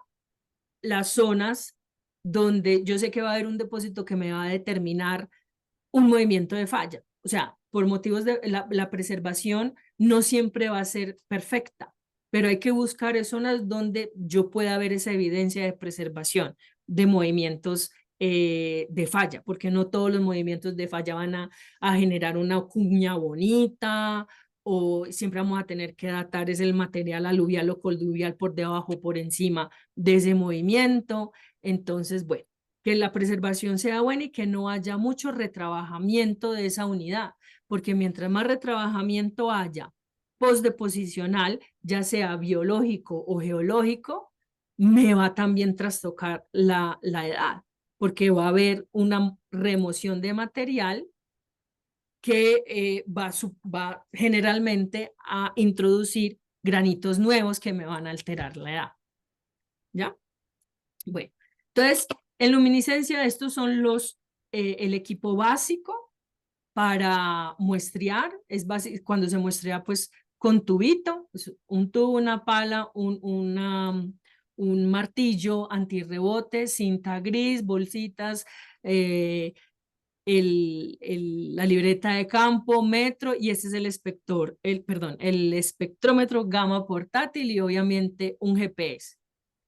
las zonas donde yo sé que va a haber un depósito que me va a determinar un movimiento de falla. O sea, por motivos de la preservación no siempre va a ser perfecta, pero hay que buscar zonas donde yo pueda ver esa evidencia de preservación de movimientos de falla, porque no todos los movimientos de falla van a generar una cuña bonita, o siempre vamos a tener que datar es el material aluvial o coluvial por debajo, por encima de ese movimiento. Entonces, bueno, que la preservación sea buena y que no haya mucho retrabajamiento de esa unidad, porque mientras más retrabajamiento haya postdeposicional, ya sea biológico o geológico, me va también trastocar la edad, porque va a haber una remoción de material que va generalmente a introducir granitos nuevos que me van a alterar la edad. ¿Ya? Bueno, entonces, en luminiscencia, estos son el equipo básico para muestrear. Es básico, cuando se muestrea, pues, con tubito, pues, un tubo, una pala, un martillo antirrebote, cinta gris, bolsitas, la libreta de campo, metro, y este es el espectrómetro gamma portátil y obviamente un GPS.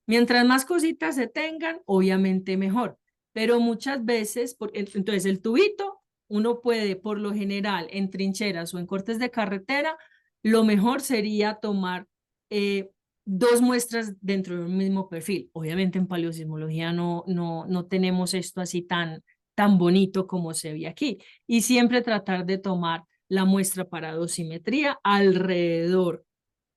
Mientras más cositas se tengan, obviamente mejor, pero muchas veces, entonces el tubito, uno puede por lo general en trincheras o en cortes de carretera, lo mejor sería tomar dos muestras dentro de un mismo perfil. Obviamente en paleosismología no tenemos esto así tan bonito como se ve aquí, y siempre tratar de tomar la muestra para dosimetría alrededor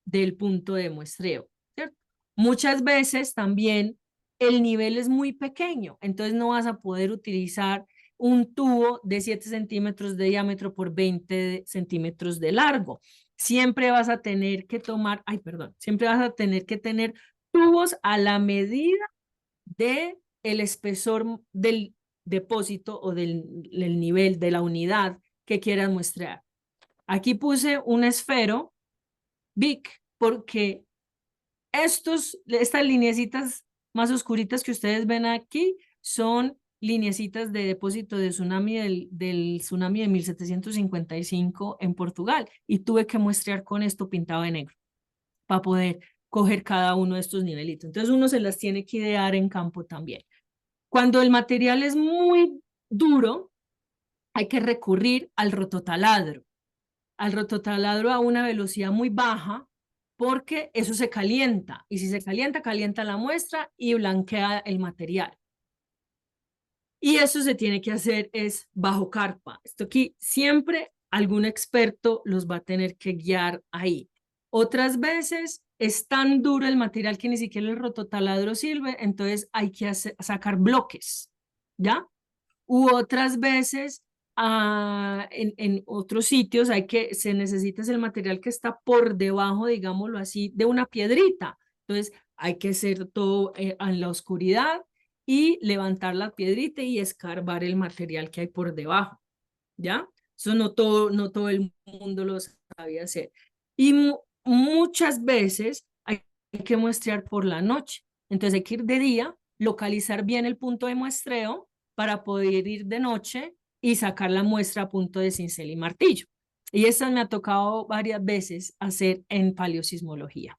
del punto de muestreo, ¿cierto? Muchas veces también el nivel es muy pequeño, entonces no vas a poder utilizar un tubo de 7 centímetros de diámetro por 20 centímetros de largo. Siempre vas a tener que siempre vas a tener que tener tubos a la medida de el espesor del depósito o del nivel de la unidad que quieras muestrear. Aquí puse un esfero Vic, porque estas lineecitas más oscuritas que ustedes ven aquí son lineecitas de depósito de tsunami del tsunami de 1755 en Portugal, y tuve que muestrear con esto pintado de negro para poder coger cada uno de estos nivelitos. Entonces uno se las tiene que idear en campo también. Cuando el material es muy duro, hay que recurrir al rototaladro a una velocidad muy baja, porque eso se calienta, y si se calienta, calienta la muestra y blanquea el material. Y eso se tiene que hacer es bajo carpa. Esto aquí siempre algún experto los va a tener que guiar ahí. Otras veces es tan duro el material que ni siquiera el rototaladro sirve, entonces hay que sacar bloques, ¿ya? U otras veces en otros sitios se necesita el material que está por debajo, digámoslo así, de una piedrita. Entonces hay que hacer todo en la oscuridad y levantar la piedrita y escarbar el material que hay por debajo, ¿ya? Eso no todo el mundo lo sabía hacer. Y muchas veces hay que muestrear por la noche. Entonces hay que ir de día, localizar bien el punto de muestreo para poder ir de noche y sacar la muestra a punto de cincel y martillo. Y estas me ha tocado varias veces hacer en paleosismología,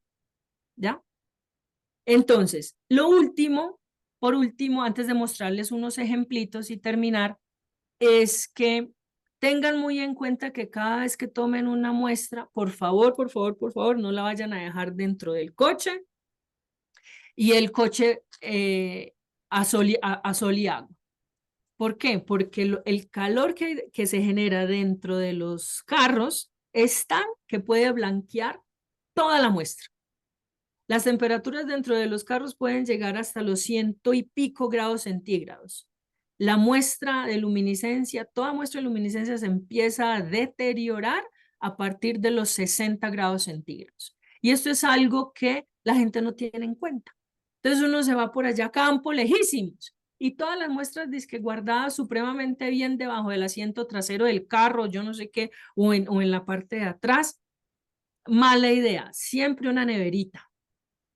¿ya? Entonces, por último, antes de mostrarles unos ejemplitos y terminar, es que tengan muy en cuenta que cada vez que tomen una muestra, por favor, por favor, por favor, no la vayan a dejar dentro del coche y el coche a sol y agua. ¿Por qué? Porque el calor que se genera dentro de los carros es tan que puede blanquear toda la muestra. Las temperaturas dentro de los carros pueden llegar hasta los 100 y pico grados centígrados. La muestra de luminiscencia, toda muestra de luminiscencia se empieza a deteriorar a partir de los 60 grados centígrados. Y esto es algo que la gente no tiene en cuenta. Entonces uno se va por allá a campo lejísimos y todas las muestras disque guardadas supremamente bien debajo del asiento trasero del carro, yo no sé qué, o en la parte de atrás. Mala idea, siempre una neverita.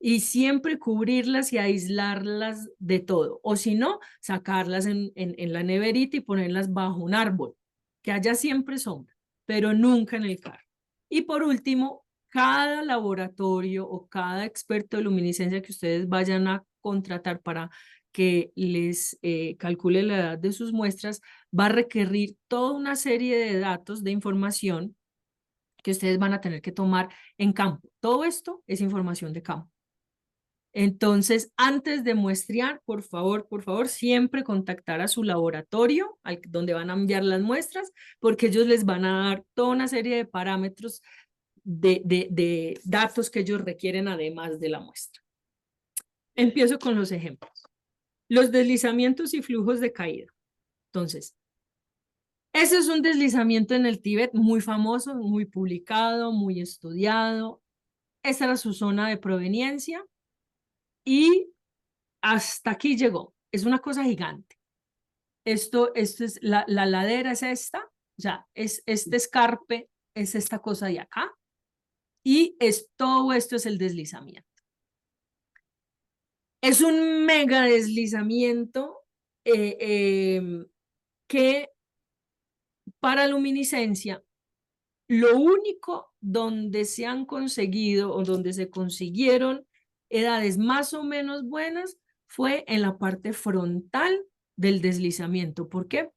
Y siempre cubrirlas y aislarlas de todo. O si no, sacarlas en la neverita y ponerlas bajo un árbol, que haya siempre sombra, pero nunca en el carro. Y por último, cada laboratorio o cada experto de luminiscencia que ustedes vayan a contratar para que les calcule la edad de sus muestras, va a requerir toda una serie de datos, de información que ustedes van a tener que tomar en campo. Todo esto es información de campo. Entonces, antes de muestrear, por favor, siempre contactar a su laboratorio donde van a enviar las muestras, porque ellos les van a dar toda una serie de parámetros de datos que ellos requieren además de la muestra. Empiezo con los ejemplos. Los deslizamientos y flujos de caída. Entonces, ese es un deslizamiento en el Tíbet muy famoso, muy publicado, muy estudiado. Esa era su zona de proveniencia. Y hasta aquí llegó. Es una cosa gigante. Esto es la ladera es esta, o sea, es este escarpe, es esta cosa de acá, y todo esto es el deslizamiento. Es un mega deslizamiento que para luminiscencia, lo único donde se han conseguido o donde se consiguieron edades más o menos buenas fue en la parte frontal del deslizamiento. ¿Por qué?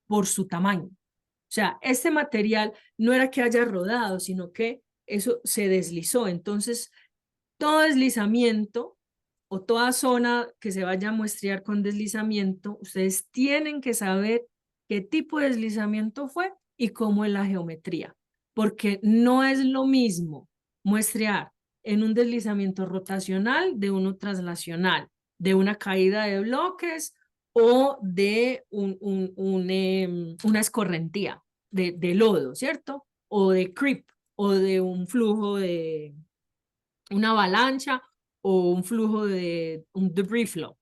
Por su tamaño. O sea, este material no era que haya rodado, sino que eso se deslizó. Entonces, todo deslizamiento o toda zona que se vaya a muestrear con deslizamiento, ustedes tienen que saber qué tipo de deslizamiento fue y cómo es la geometría, porque no es lo mismo muestrear en un deslizamiento rotacional de uno traslacional, de una caída de bloques o de una escorrentía de lodo, ¿cierto? O de creep, o de un flujo de una avalancha o un flujo de un debris flow.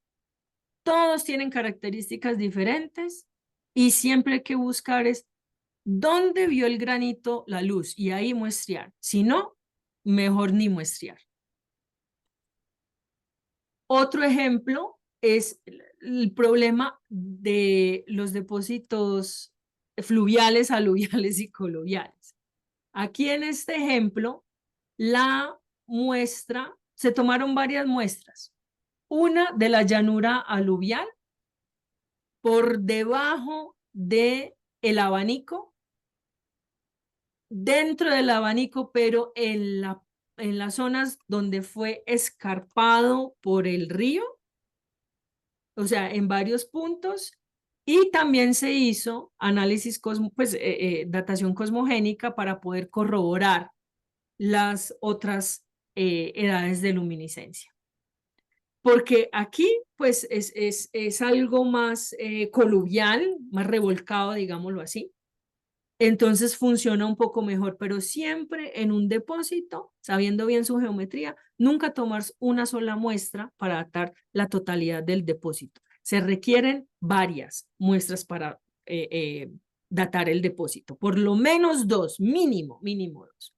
Todos tienen características diferentes y siempre hay que buscar es dónde vio el granito la luz y ahí muestrear. Si no, mejor ni muestrear. Otro ejemplo es el problema de los depósitos fluviales, aluviales y coluviales. Aquí en este ejemplo, la muestra, se tomaron varias muestras. Una de la llanura aluvial por debajo de el abanico, dentro del abanico, pero en las zonas donde fue escarpado por el río, o sea, en varios puntos, y también se hizo análisis, datación cosmogénica para poder corroborar las otras edades de luminiscencia. Porque aquí, pues, es algo más coluvial, más revolcado, digámoslo así. Entonces funciona un poco mejor, pero siempre en un depósito, sabiendo bien su geometría, nunca tomar una sola muestra para datar la totalidad del depósito. Se requieren varias muestras para datar el depósito, por lo menos dos, mínimo dos.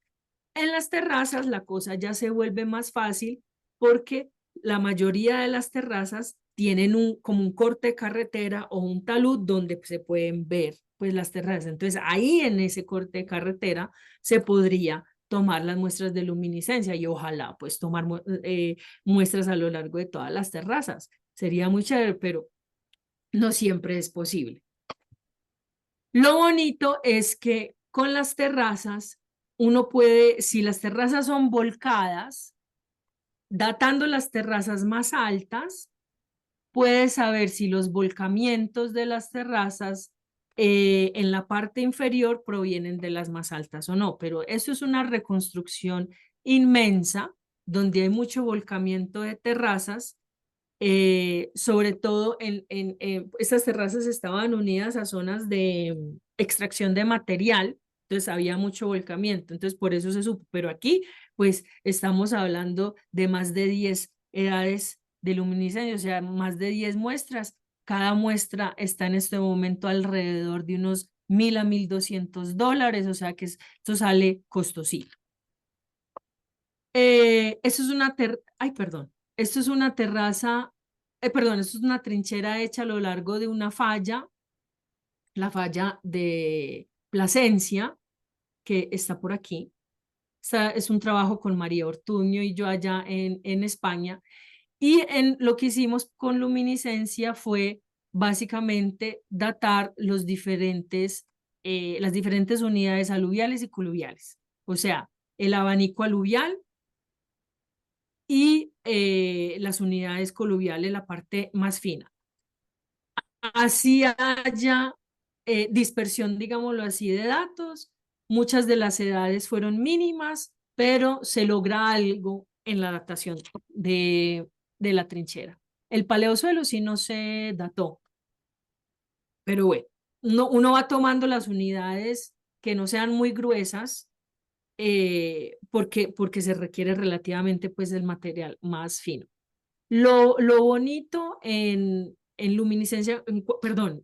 En las terrazas la cosa ya se vuelve más fácil porque la mayoría de las terrazas tienen como un corte de carretera o un talud donde se pueden ver pues las terrazas. Entonces ahí en ese corte de carretera se podría tomar las muestras de luminiscencia y ojalá pues tomar muestras a lo largo de todas las terrazas. Sería muy chévere, pero no siempre es posible. Lo bonito es que con las terrazas uno puede, si las terrazas son volcadas, datando las terrazas más altas, puedes saber si los volcamientos de las terrazas en la parte inferior provienen de las más altas o no, pero eso es una reconstrucción inmensa, donde hay mucho volcamiento de terrazas, sobre todo estas terrazas estaban unidas a zonas de extracción de material, entonces había mucho volcamiento, entonces por eso se supo, pero aquí pues estamos hablando de más de 10 edades de luminiscencia, o sea, más de 10 muestras, cada muestra está en este momento alrededor de unos $1,000 a $1,200, o sea que esto sale costosito. Esto es esto es una terraza, perdón, esto es una trinchera hecha a lo largo de una falla, la falla de Plasencia, que está por aquí. Es un trabajo con María Ortuño y yo allá en España. Y lo que hicimos con luminiscencia fue básicamente datar las diferentes unidades aluviales y coluviales. O sea, el abanico aluvial y las unidades coluviales, la parte más fina. Así haya dispersión, digámoslo así, de datos, muchas de las edades fueron mínimas, pero se logra algo en la datación de la trinchera. El paleosuelo sí no se dató, pero bueno, uno va tomando las unidades que no sean muy gruesas, porque se requiere relativamente pues el material más fino. Lo bonito en luminiscencia, perdón,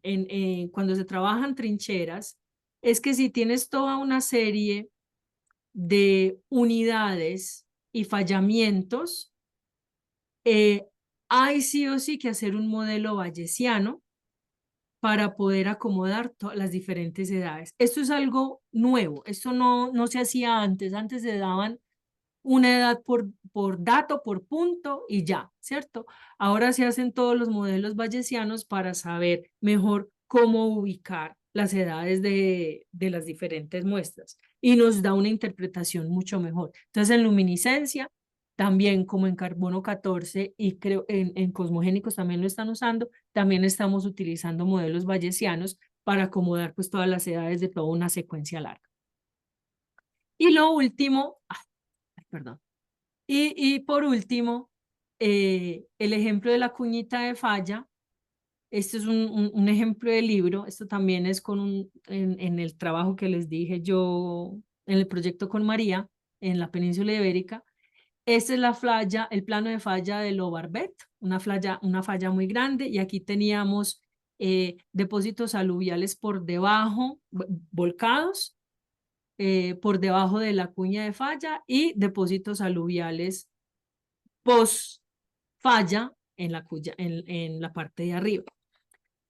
cuando se trabajan trincheras, es que si tienes toda una serie de unidades y fallamientos, hay sí o sí que hacer un modelo bayesiano para poder acomodar todas las diferentes edades. Esto es algo nuevo, esto no se hacía antes, antes se daban una edad por dato, por punto y ya, ¿cierto? Ahora se hacen todos los modelos bayesianos para saber mejor cómo ubicar las edades de las diferentes muestras y nos da una interpretación mucho mejor. Entonces, en luminiscencia, también como en carbono 14 y creo en cosmogénicos también lo están usando, también estamos utilizando modelos bayesianos para acomodar pues todas las edades de toda una secuencia larga. Y lo último, perdón. Y por último, el ejemplo de la cuñita de falla. Este es un ejemplo de libro. Esto también es en el trabajo que les dije yo, en el proyecto con María, en la península ibérica. Esta es la falla, el plano de falla de Lo Barbet, una falla muy grande. Y aquí teníamos depósitos aluviales por debajo, volcados, por debajo de la cuña de falla y depósitos aluviales post falla en la parte de arriba.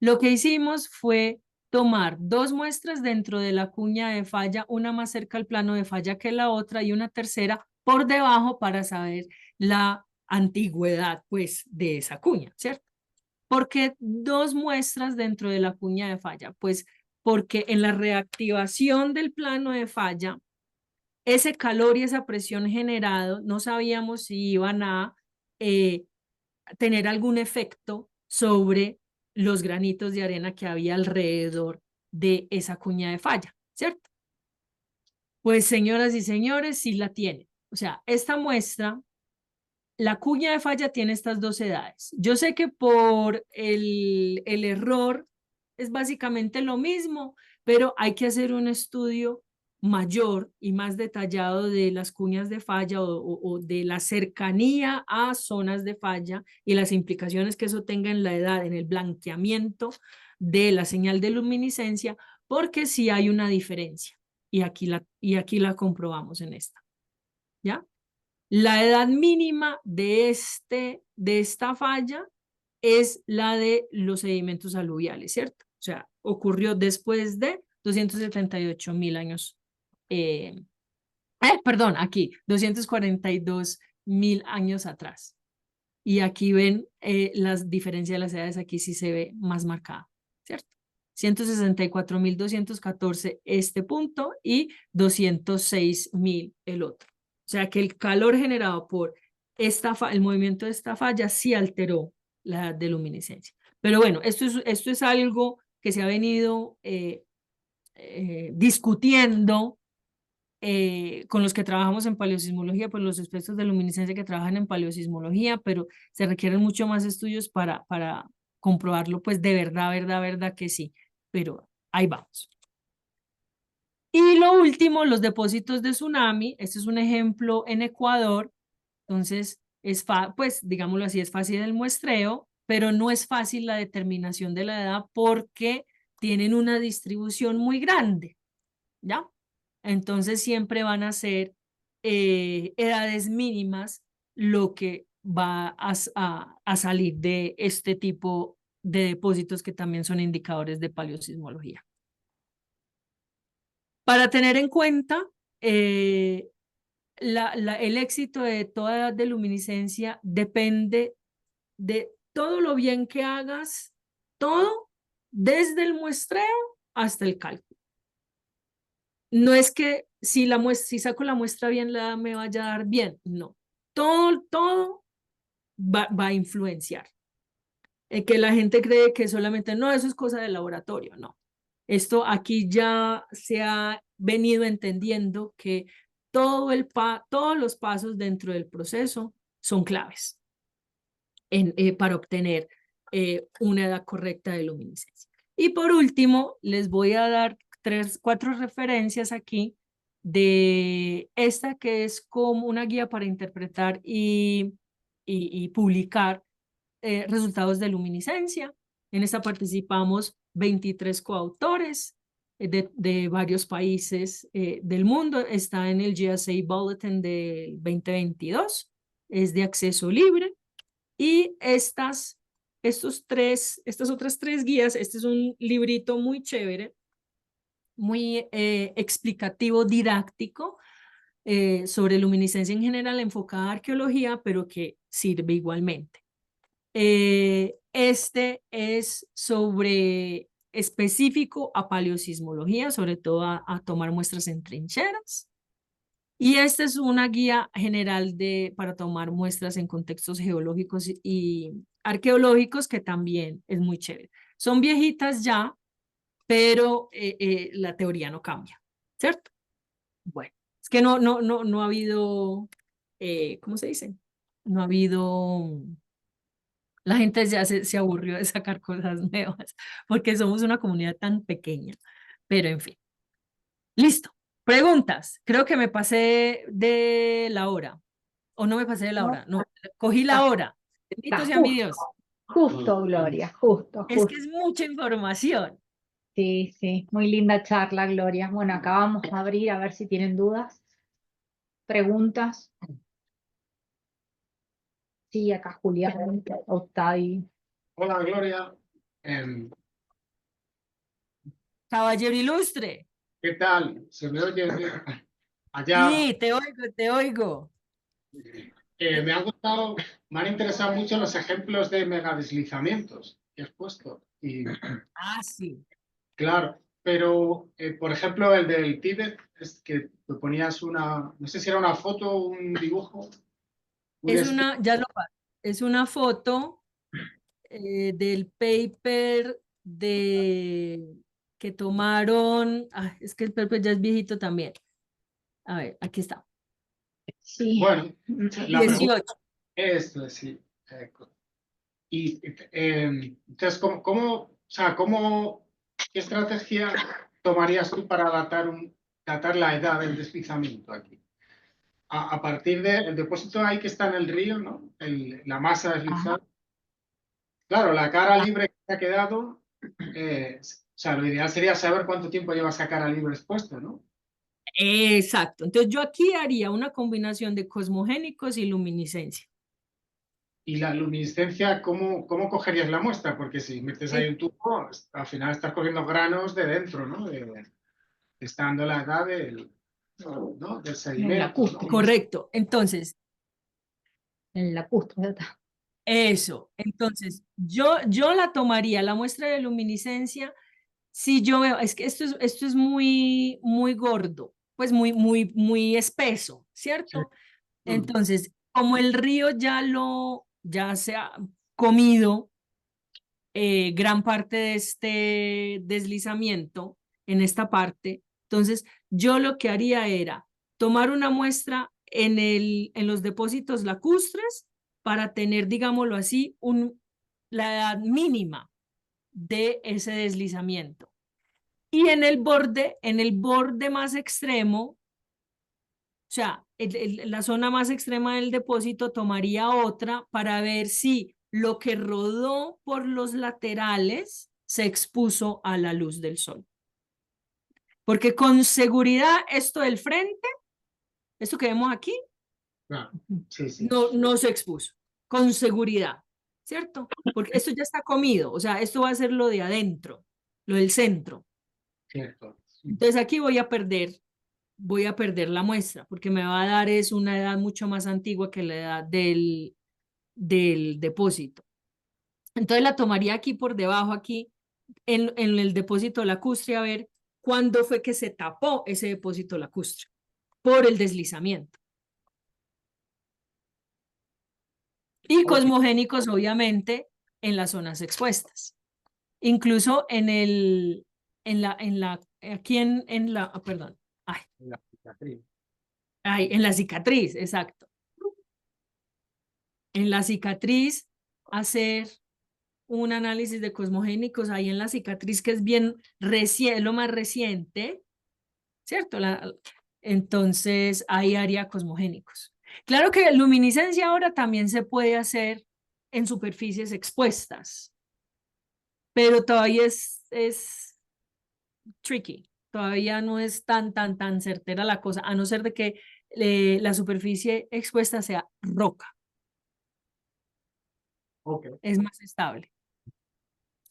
Lo que hicimos fue tomar dos muestras dentro de la cuña de falla, una más cerca al plano de falla que la otra y una tercera por debajo para saber la antigüedad pues de esa cuña, ¿cierto? ¿Por qué dos muestras dentro de la cuña de falla? Pues porque en la reactivación del plano de falla, ese calor y esa presión generado, no sabíamos si iban a eh, tener algún efecto sobre los granitos de arena que había alrededor de esa cuña de falla, ¿cierto? Pues señoras y señores, sí la tiene. O sea, esta muestra, la cuña de falla tiene estas dos edades. Yo sé que por el error es básicamente lo mismo, pero hay que hacer un estudio mayor y más detallado de las cuñas de falla o de la cercanía a zonas de falla y las implicaciones que eso tenga en la edad, en el blanqueamiento de la señal de luminiscencia, porque sí hay una diferencia y aquí la comprobamos en esta, ¿ya? La edad mínima de esta falla es la de los sedimentos aluviales, ¿cierto? O sea, ocurrió después de 278.000 años. Perdón, aquí, 242.000 años atrás. Y aquí ven las diferencias de las edades, aquí sí se ve más marcada, ¿cierto? 164.214 este punto y 206.000 el otro. O sea que el calor generado por el movimiento de esta falla sí alteró la de luminiscencia. Pero bueno, esto es algo que se ha venido discutiendo con los que trabajamos en paleosismología, pues los expertos de luminiscencia que trabajan en paleosismología, pero se requieren mucho más estudios para comprobarlo, pues de verdad que sí, pero ahí vamos. Y lo último, los depósitos de tsunami. Este es un ejemplo en Ecuador. Entonces, pues digámoslo así, es fácil el muestreo, pero no es fácil la determinación de la edad porque tienen una distribución muy grande, ¿ya? Entonces siempre van a ser edades mínimas lo que va a salir de este tipo de depósitos que también son indicadores de paleosismología. Para tener en cuenta, el éxito de toda edad de luminiscencia depende de todo lo bien que hagas, todo, desde el muestreo hasta el cálculo. No es que si saco la muestra bien, la edad me vaya a dar bien, no. Todo va a influenciar. Que la gente cree que solamente, no, eso es cosa del laboratorio, no. Esto aquí ya se ha venido entendiendo que todos los pasos dentro del proceso son claves para obtener una edad correcta de luminiscencia. Y por último, les voy a dar 4 referencias aquí de esta que es como una guía para interpretar y publicar resultados de luminiscencia. En esta participamos 23 coautores de varios países del mundo. Está en el GSA Bulletin del 2022. Es de acceso libre. Y estas otras 3 guías, este es un librito muy chévere, muy explicativo, didáctico, sobre luminiscencia en general, enfocada a arqueología, pero que sirve igualmente. Este es sobre específico a paleosismología, sobre todo a tomar muestras en trincheras. Y esta es una guía general para tomar muestras en contextos geológicos y arqueológicos que también es muy chévere. Son viejitas ya, pero la teoría no cambia, ¿cierto? Bueno, es que no ha habido, ¿cómo se dice? No ha habido, la gente ya se aburrió de sacar cosas nuevas porque somos una comunidad tan pequeña, pero en fin. Listo. Preguntas. Creo que me pasé de la hora. O no me pasé de la No, hora. No, cogí la está, hora. Bendito está sea mi Dios. justo, Gloria, justo, Es que justo. es mucha información. Sí, sí, muy linda charla, Gloria. Bueno, acá vamos a abrir a ver si tienen dudas, preguntas. Sí, acá Julián, Octavi. Hola, Gloria. Em, Caballero ilustre. ¿Qué tal? ¿Se me oye bien? Allá Sí, te oigo, te oigo. me han gustado, me han interesado mucho los ejemplos de megadeslizamientos que has puesto. Y Ah, sí. claro, pero por ejemplo, el del Tíbet, es que te ponías no sé si era una foto o un dibujo, un Ya lo paso. Es una foto del paper que tomaron. Es que el paper ya es viejito también. A ver, aquí está. Sí. Bueno, la pregunta 18. es, sí. Y entonces, o sea, qué estrategia tomarías tú para datar la edad del deslizamiento aquí? A partir del depósito ahí que está en el río, ¿no? La masa deslizada. Claro, la cara libre que se ha quedado, o sea, lo ideal sería saber cuánto tiempo lleva esa cara libre expuesta, ¿no? Exacto. Entonces yo aquí haría una combinación de cosmogénicos y luminiscencia. Y la luminiscencia, ¿cómo cogerías la muestra? Porque si metes ahí un tubo, al final estás cogiendo granos de dentro, ¿no? Estando la edad ¿no? del sedimento, ¿no? Correcto. Entonces, En la cúspide. eso. Entonces, yo la tomaría, la muestra de luminiscencia, si yo veo, es que esto es muy gordo, pues muy espeso, Sí. ¿cierto? Entonces, como el río ya se ha comido gran parte de este deslizamiento en esta parte, entonces yo lo que haría era tomar una muestra en los depósitos lacustres para tener, digámoslo así, la edad mínima de ese deslizamiento. Y en el borde más extremo, o sea, la zona más extrema del depósito tomaría otra para ver si lo que rodó por los laterales se expuso a la luz del sol. Porque con seguridad esto del frente, esto que vemos aquí, Claro, sí, sí. no se expuso, con seguridad, ¿cierto? Porque esto ya está comido, o sea, esto va a ser lo de adentro, lo del centro. Cierto. Entonces aquí voy a perder la muestra, porque me va a dar es una edad mucho más antigua que la edad del depósito. Entonces la tomaría aquí por debajo, aquí, en el depósito lacustre, a ver cuándo fue que se tapó ese depósito lacustre por el deslizamiento. Y Ok. cosmogénicos, obviamente, en las zonas expuestas. Incluso aquí perdón, La cicatriz. en la cicatriz, exacto. En la cicatriz, hacer un análisis de cosmogénicos ahí en la cicatriz, que es bien reciente, lo más reciente, ¿cierto? Entonces, ahí haría cosmogénicos. Claro que luminiscencia ahora también se puede hacer en superficies expuestas, pero todavía es tricky, todavía no es tan certera la cosa, a no ser de que la superficie expuesta sea roca, Ok. es más estable.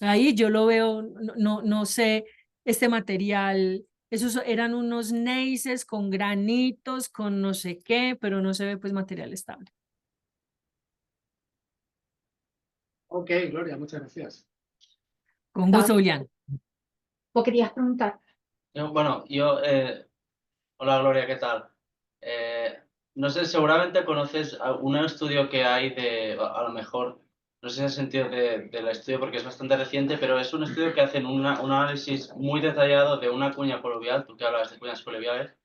Ahí yo lo veo, no sé, este material, esos eran unos neises con granitos, con no sé qué, pero no se ve pues material estable. Ok, Gloria, muchas gracias. Con gusto, Julián. ¿Vos querías preguntar? Bueno, hola Gloria, ¿qué tal? No sé, seguramente conoces un estudio que hay a lo mejor, no sé si has sentido del estudio porque es bastante reciente, pero es un estudio que hacen un análisis muy detallado de una cuña coluvial, tú que hablas de cuñas coluviales,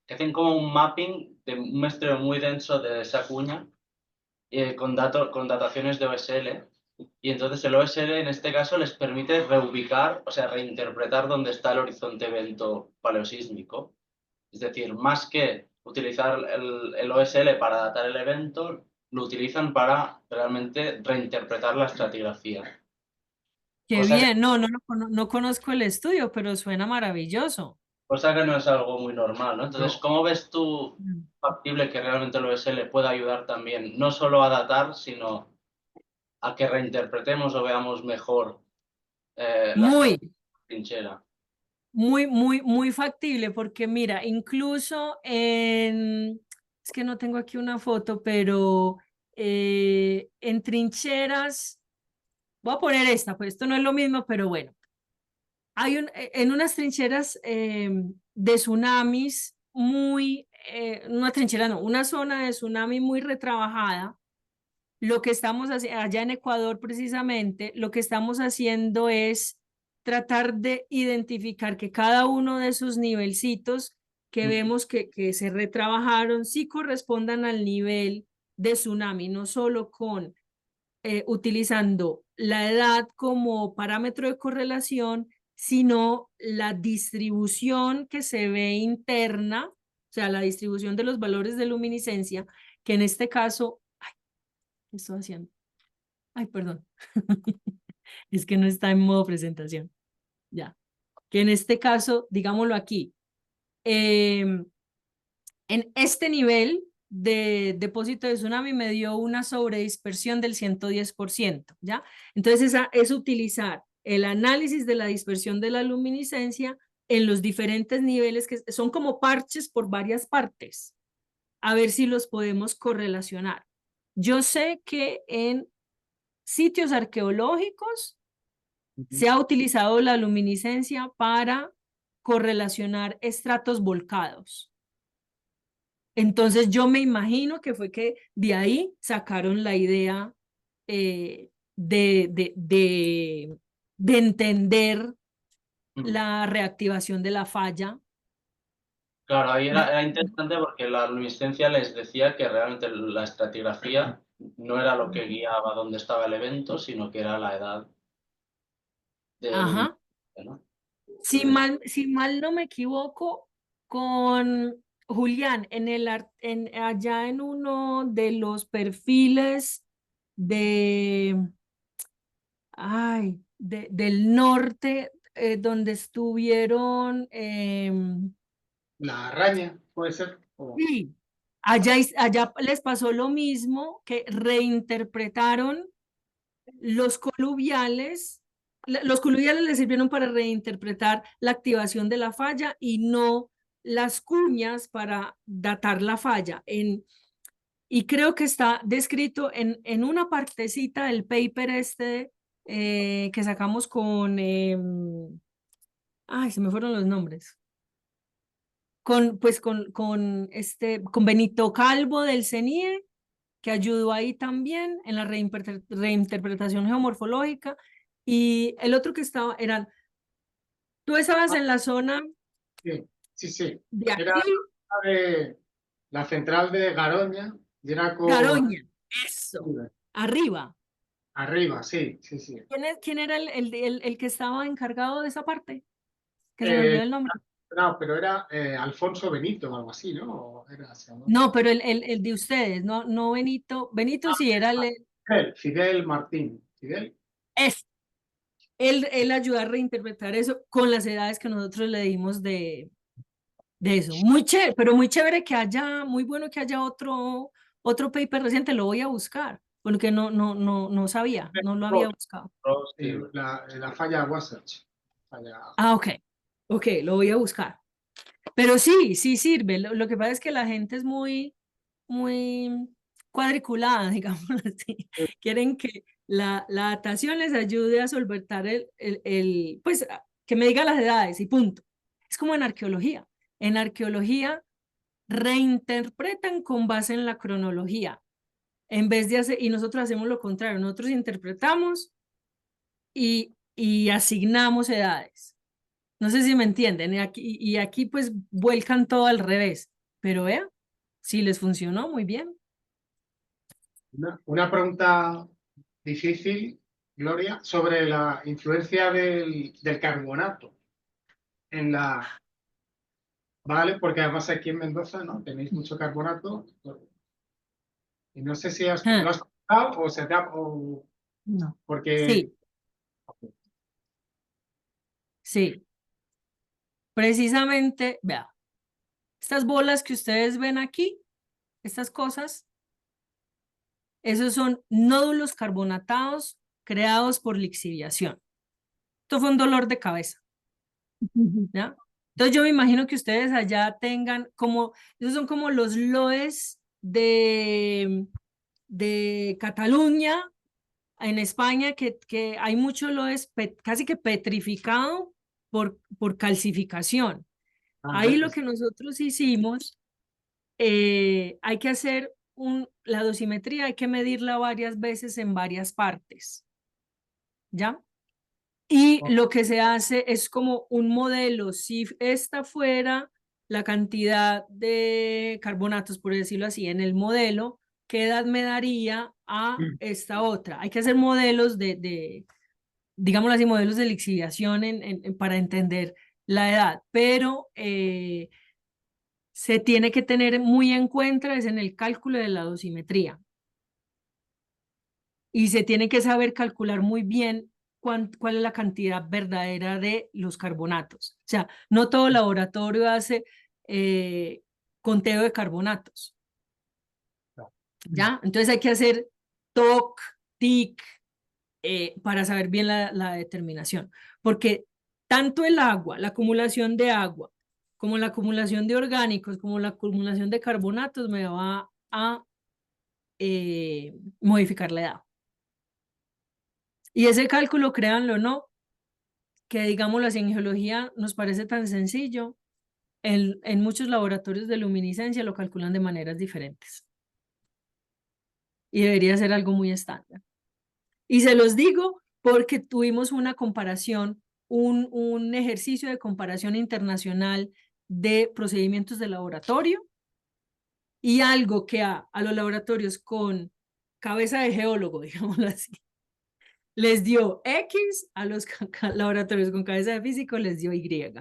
que hacen como un mapping de un muestreo muy denso de esa cuña con dataciones de OSL. Y entonces el OSL en este caso les permite reubicar, o sea, reinterpretar dónde está el horizonte evento paleosísmico. Es decir, más que utilizar el OSL para datar el evento, lo utilizan para realmente reinterpretar la estratigrafía. Qué Cosa que, bien, no conozco el estudio, pero suena maravilloso. cosa que no es algo muy normal, ¿no? Entonces, No. ¿cómo ves tú Mm. factible que realmente el OSL pueda ayudar también, no solo a datar, sino a que reinterpretemos o veamos mejor la Muy, trinchera? muy factible, porque mira, incluso es que no tengo aquí una foto, pero en trincheras, voy a poner esta, pues esto no es lo mismo, pero bueno, en unas trincheras de tsunamis una trinchera no, una zona de tsunami muy retrabajada. Lo que estamos haciendo allá en Ecuador precisamente, lo que estamos haciendo es tratar de identificar que cada uno de esos nivelcitos que vemos que se retrabajaron sí correspondan al nivel de tsunami, no solo utilizando la edad como parámetro de correlación, sino la distribución que se ve interna, o sea, la distribución de los valores de luminiscencia, que en este caso, ¿qué estoy haciendo? Ay, perdón. Es que no está en modo presentación. Ya. Que en este caso, digámoslo aquí, en este nivel de depósito de tsunami me dio una sobredispersión del 110%, ¿ya? Entonces, es utilizar el análisis de la dispersión de la luminiscencia en los diferentes niveles que son como parches por varias partes, a ver si los podemos correlacionar. Yo sé que en sitios arqueológicos se ha utilizado la luminiscencia para correlacionar estratos volcados. Entonces yo me imagino que fue que de ahí sacaron la idea de entender la reactivación de la falla Claro, ahí era interesante porque la luminiscencia les decía que realmente la estratigrafía no era lo que guiaba dónde estaba el evento, sino que era la edad de Ajá. luminiscencia, ¿no? Si mal no me equivoco, con Julián, allá en uno de los perfiles del norte, donde estuvieron, La araña, puede ser. sí, allá les pasó lo mismo, que reinterpretaron los coluviales. Los coluviales les sirvieron para reinterpretar la activación de la falla y no las cuñas para datar la falla. Y creo que está descrito en una partecita del paper que sacamos ay, se me fueron los nombres. Con Benito Calvo del CENIE, que ayudó ahí también en la reinterpretación geomorfológica. Y el otro que estaba, tú estabas en la zona Sí, sí, sí. de Era aquí, la central de Garoña y era con Garoña, eso, arriba. arriba, sí, sí, sí. ¿Quién era el que estaba encargado de esa parte? Que se me olvidó el nombre. No, pero era Alfonso Benito o algo así, ¿no? No, pero el de ustedes, no Benito. Benito sí era Fidel Martín. Fidel. es, él ayudó a reinterpretar eso con las edades que nosotros le dimos de eso. Muy chévere, pero muy chévere muy bueno que haya otro paper reciente, lo voy a buscar, porque no sabía, no lo había buscado. Sí, la falla Wasatch. Ah, ok, lo voy a buscar. Pero sí sirve. Lo que pasa es que la gente es muy cuadriculada, digamos así. Quieren que la datación les ayude a solventar pues, que me diga las edades y punto. Es como en arqueología. En arqueología reinterpretan con base en la cronología, en vez de hacer, y nosotros hacemos lo contrario, nosotros interpretamos y asignamos edades. No sé si me entienden, y aquí pues vuelcan todo al revés, pero vean, si les funcionó, muy bien. Una pregunta difícil, Gloria, sobre la influencia del carbonato en la... ¿Vale? Porque además aquí en Mendoza, ¿no? Tenéis mucho carbonato. Y no sé si lo Ah, has contado o se te ha... no. porque... Sí, precisamente, vea, estas bolas que ustedes ven aquí, estas cosas, esos son nódulos carbonatados creados por lixiviación. Esto fue un dolor de cabeza, ¿ya? Entonces yo me imagino que ustedes allá tengan esos son como los loes de Cataluña, en España, que hay mucho loes casi que petrificado por calcificación. Ahí lo que nosotros hicimos, hay que hacer la dosimetría, hay que medirla varias veces en varias partes, ¿ya? Y lo que se hace es como un modelo, si esta fuera la cantidad de carbonatos, por decirlo así, en el modelo, ¿qué edad me daría a esta otra? Hay que hacer modelos digámoslo así, modelos de lixiviación para entender la edad, pero se tiene que tener muy en cuenta es en el cálculo de la dosimetría. Y se tiene que saber calcular muy bien cuál es la cantidad verdadera de los carbonatos. O sea, no todo laboratorio hace conteo de carbonatos. ¿Ya? Entonces hay que hacer TOC, TIC, para saber bien la determinación. Porque tanto el agua, la acumulación de agua, como la acumulación de orgánicos, como la acumulación de carbonatos me va a modificar la edad. Y ese cálculo, créanlo o no, que digámoslo así, en geología nos parece tan sencillo, en muchos laboratorios de luminiscencia lo calculan de maneras diferentes. Y debería ser algo muy estándar. Y se los digo porque tuvimos una comparación, un ejercicio de comparación internacional de procedimientos de laboratorio y algo que a los laboratorios con cabeza de geólogo, digámoslo así, les dio X, a los laboratorios con cabeza de físico les dio Y.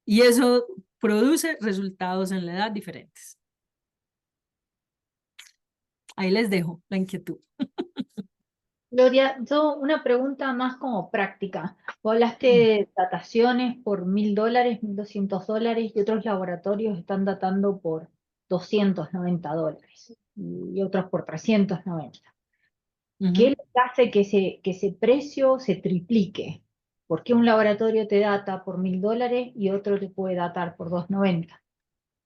Y eso produce resultados en la edad diferentes. Ahí les dejo la inquietud. Gloria, yo una pregunta más como práctica. Vos hablaste de dataciones por $1.000, $1.200 y otros laboratorios están datando por $290 y otros por 390. ¿Qué es lo que hace que ese precio se triplique? ¿Por qué un laboratorio te data por $1.000 y otro te puede datar por $290?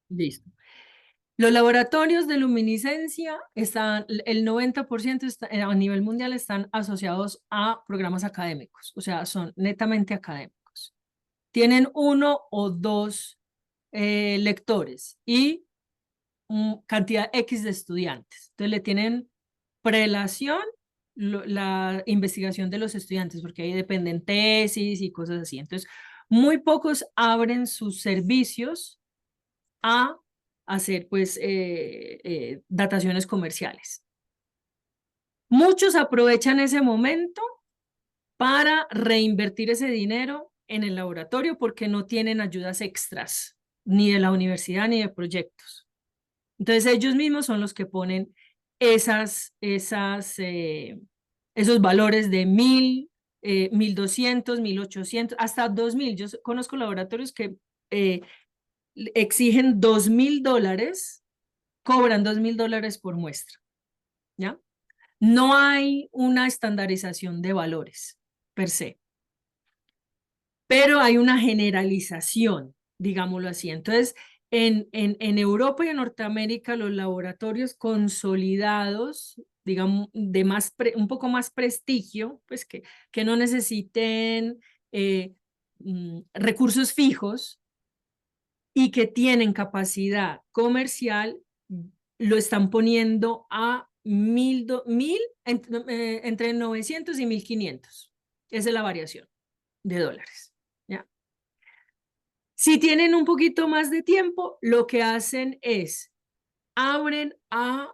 Listo. Los laboratorios de luminiscencia están, el 90% a nivel mundial están asociados a programas académicos, o sea, son netamente académicos. Tienen 1 o 2 lectores y cantidad X de estudiantes. Entonces le tienen prelación la investigación de los estudiantes, porque ahí dependen tesis y cosas así. Entonces, muy pocos abren sus servicios a hacer pues dataciones comerciales. Muchos aprovechan ese momento para reinvertir ese dinero en el laboratorio porque no tienen ayudas extras, ni de la universidad ni de proyectos. Entonces ellos mismos son los que ponen esos valores de 1.000, 1.200, 1.800, hasta 2.000. Yo conozco laboratorios que exigen $2.000, cobran $2.000 por muestra, ¿ya? No hay una estandarización de valores per se, pero hay una generalización, digámoslo así. Entonces, en Europa y en Norteamérica, los laboratorios consolidados, digamos, de un poco más prestigio, pues que no necesiten recursos fijos, y que tienen capacidad comercial, lo están poniendo a entre 900 y 1.500. Esa es la variación de dólares. ¿Ya? Si tienen un poquito más de tiempo, lo que hacen es abren a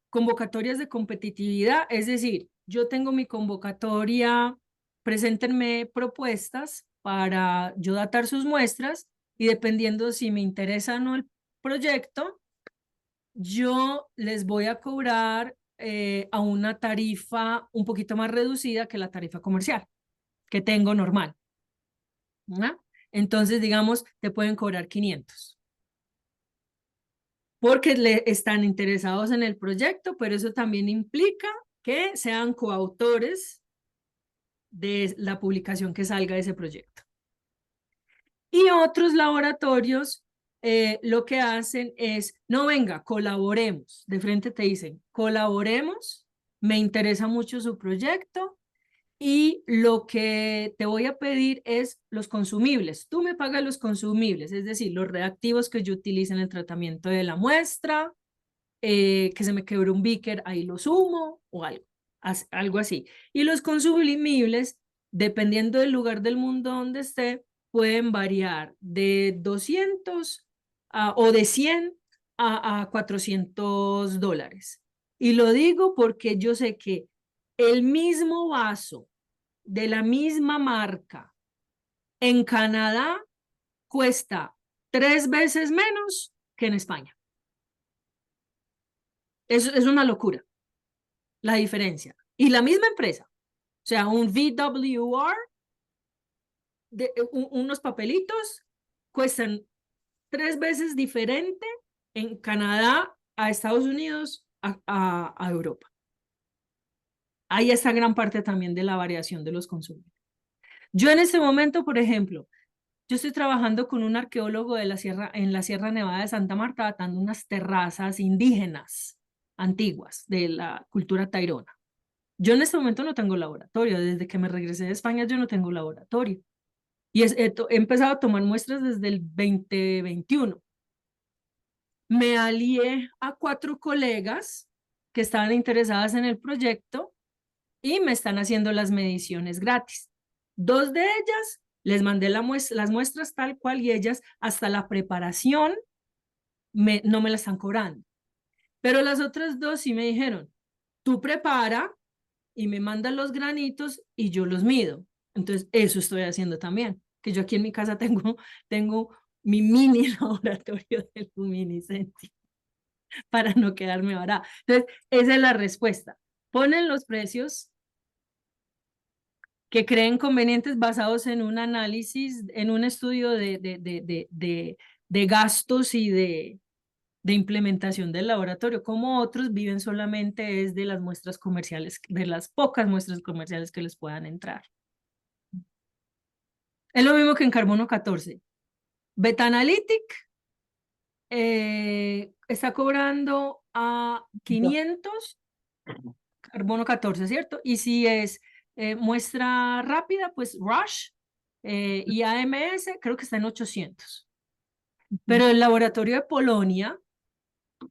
convocatorias de competitividad, es decir, yo tengo mi convocatoria, preséntenme propuestas para yo datar sus muestras y dependiendo si me interesa o no el proyecto, yo les voy a cobrar a una tarifa un poquito más reducida que la tarifa comercial que tengo normal. ¿No? Entonces, digamos, te pueden cobrar 500. Porque están interesados en el proyecto, pero eso también implica que sean coautores de la publicación que salga de ese proyecto. Y otros laboratorios lo que hacen es, no venga, colaboremos. De frente te dicen, colaboremos, me interesa mucho su proyecto y lo que te voy a pedir es los consumibles. Tú me pagas los consumibles, es decir, los reactivos que yo utilice en el tratamiento de la muestra, que se me quebre un beaker, ahí lo sumo o algo así. Y los consumibles, dependiendo del lugar del mundo donde esté, pueden variar de 200 o de 100 a $400. Y lo digo porque yo sé que el mismo vaso de la misma marca en Canadá cuesta 3 veces menos que en España. Es una locura la diferencia. Y la misma empresa, o sea, un VWR, unos papelitos, cuestan 3 veces diferente en Canadá a Estados Unidos a Europa. Ahí está gran parte también de la variación de los consumidores. Yo en este momento, por ejemplo, yo estoy trabajando con un arqueólogo de en la Sierra Nevada de Santa Marta, datando unas terrazas indígenas antiguas de la cultura tairona. Yo en este momento no tengo laboratorio. Desde que me regresé de España yo no tengo laboratorio. Y he empezado a tomar muestras desde el 2021. Me alié a 4 colegas que estaban interesadas en el proyecto y me están haciendo las mediciones gratis. 2 de ellas Les mandé las muestras tal cual y ellas hasta la preparación no me la están cobrando. Pero las otras dos sí me dijeron, tú prepara y me mandas los granitos y yo los mido. Entonces, eso estoy haciendo también, que yo aquí en mi casa tengo mi mini laboratorio de luminiscencia para no quedarme varada. Entonces, esa es la respuesta. Ponen los precios que creen convenientes basados en un análisis, en un estudio de gastos y de implementación del laboratorio, como otros viven solamente es de las muestras comerciales, de las pocas muestras comerciales que les puedan entrar. Es lo mismo que en carbono 14. Beta Analytic está cobrando a 500 carbono 14, ¿cierto? Y si es muestra rápida, pues Rush y AMS creo que está en 800. Pero el laboratorio de Polonia,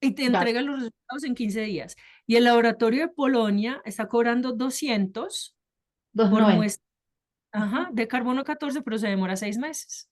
y te entrega los resultados en 15 días, y el laboratorio de Polonia está cobrando 200 por 290. muestra de carbono 14, pero se demora 6 meses.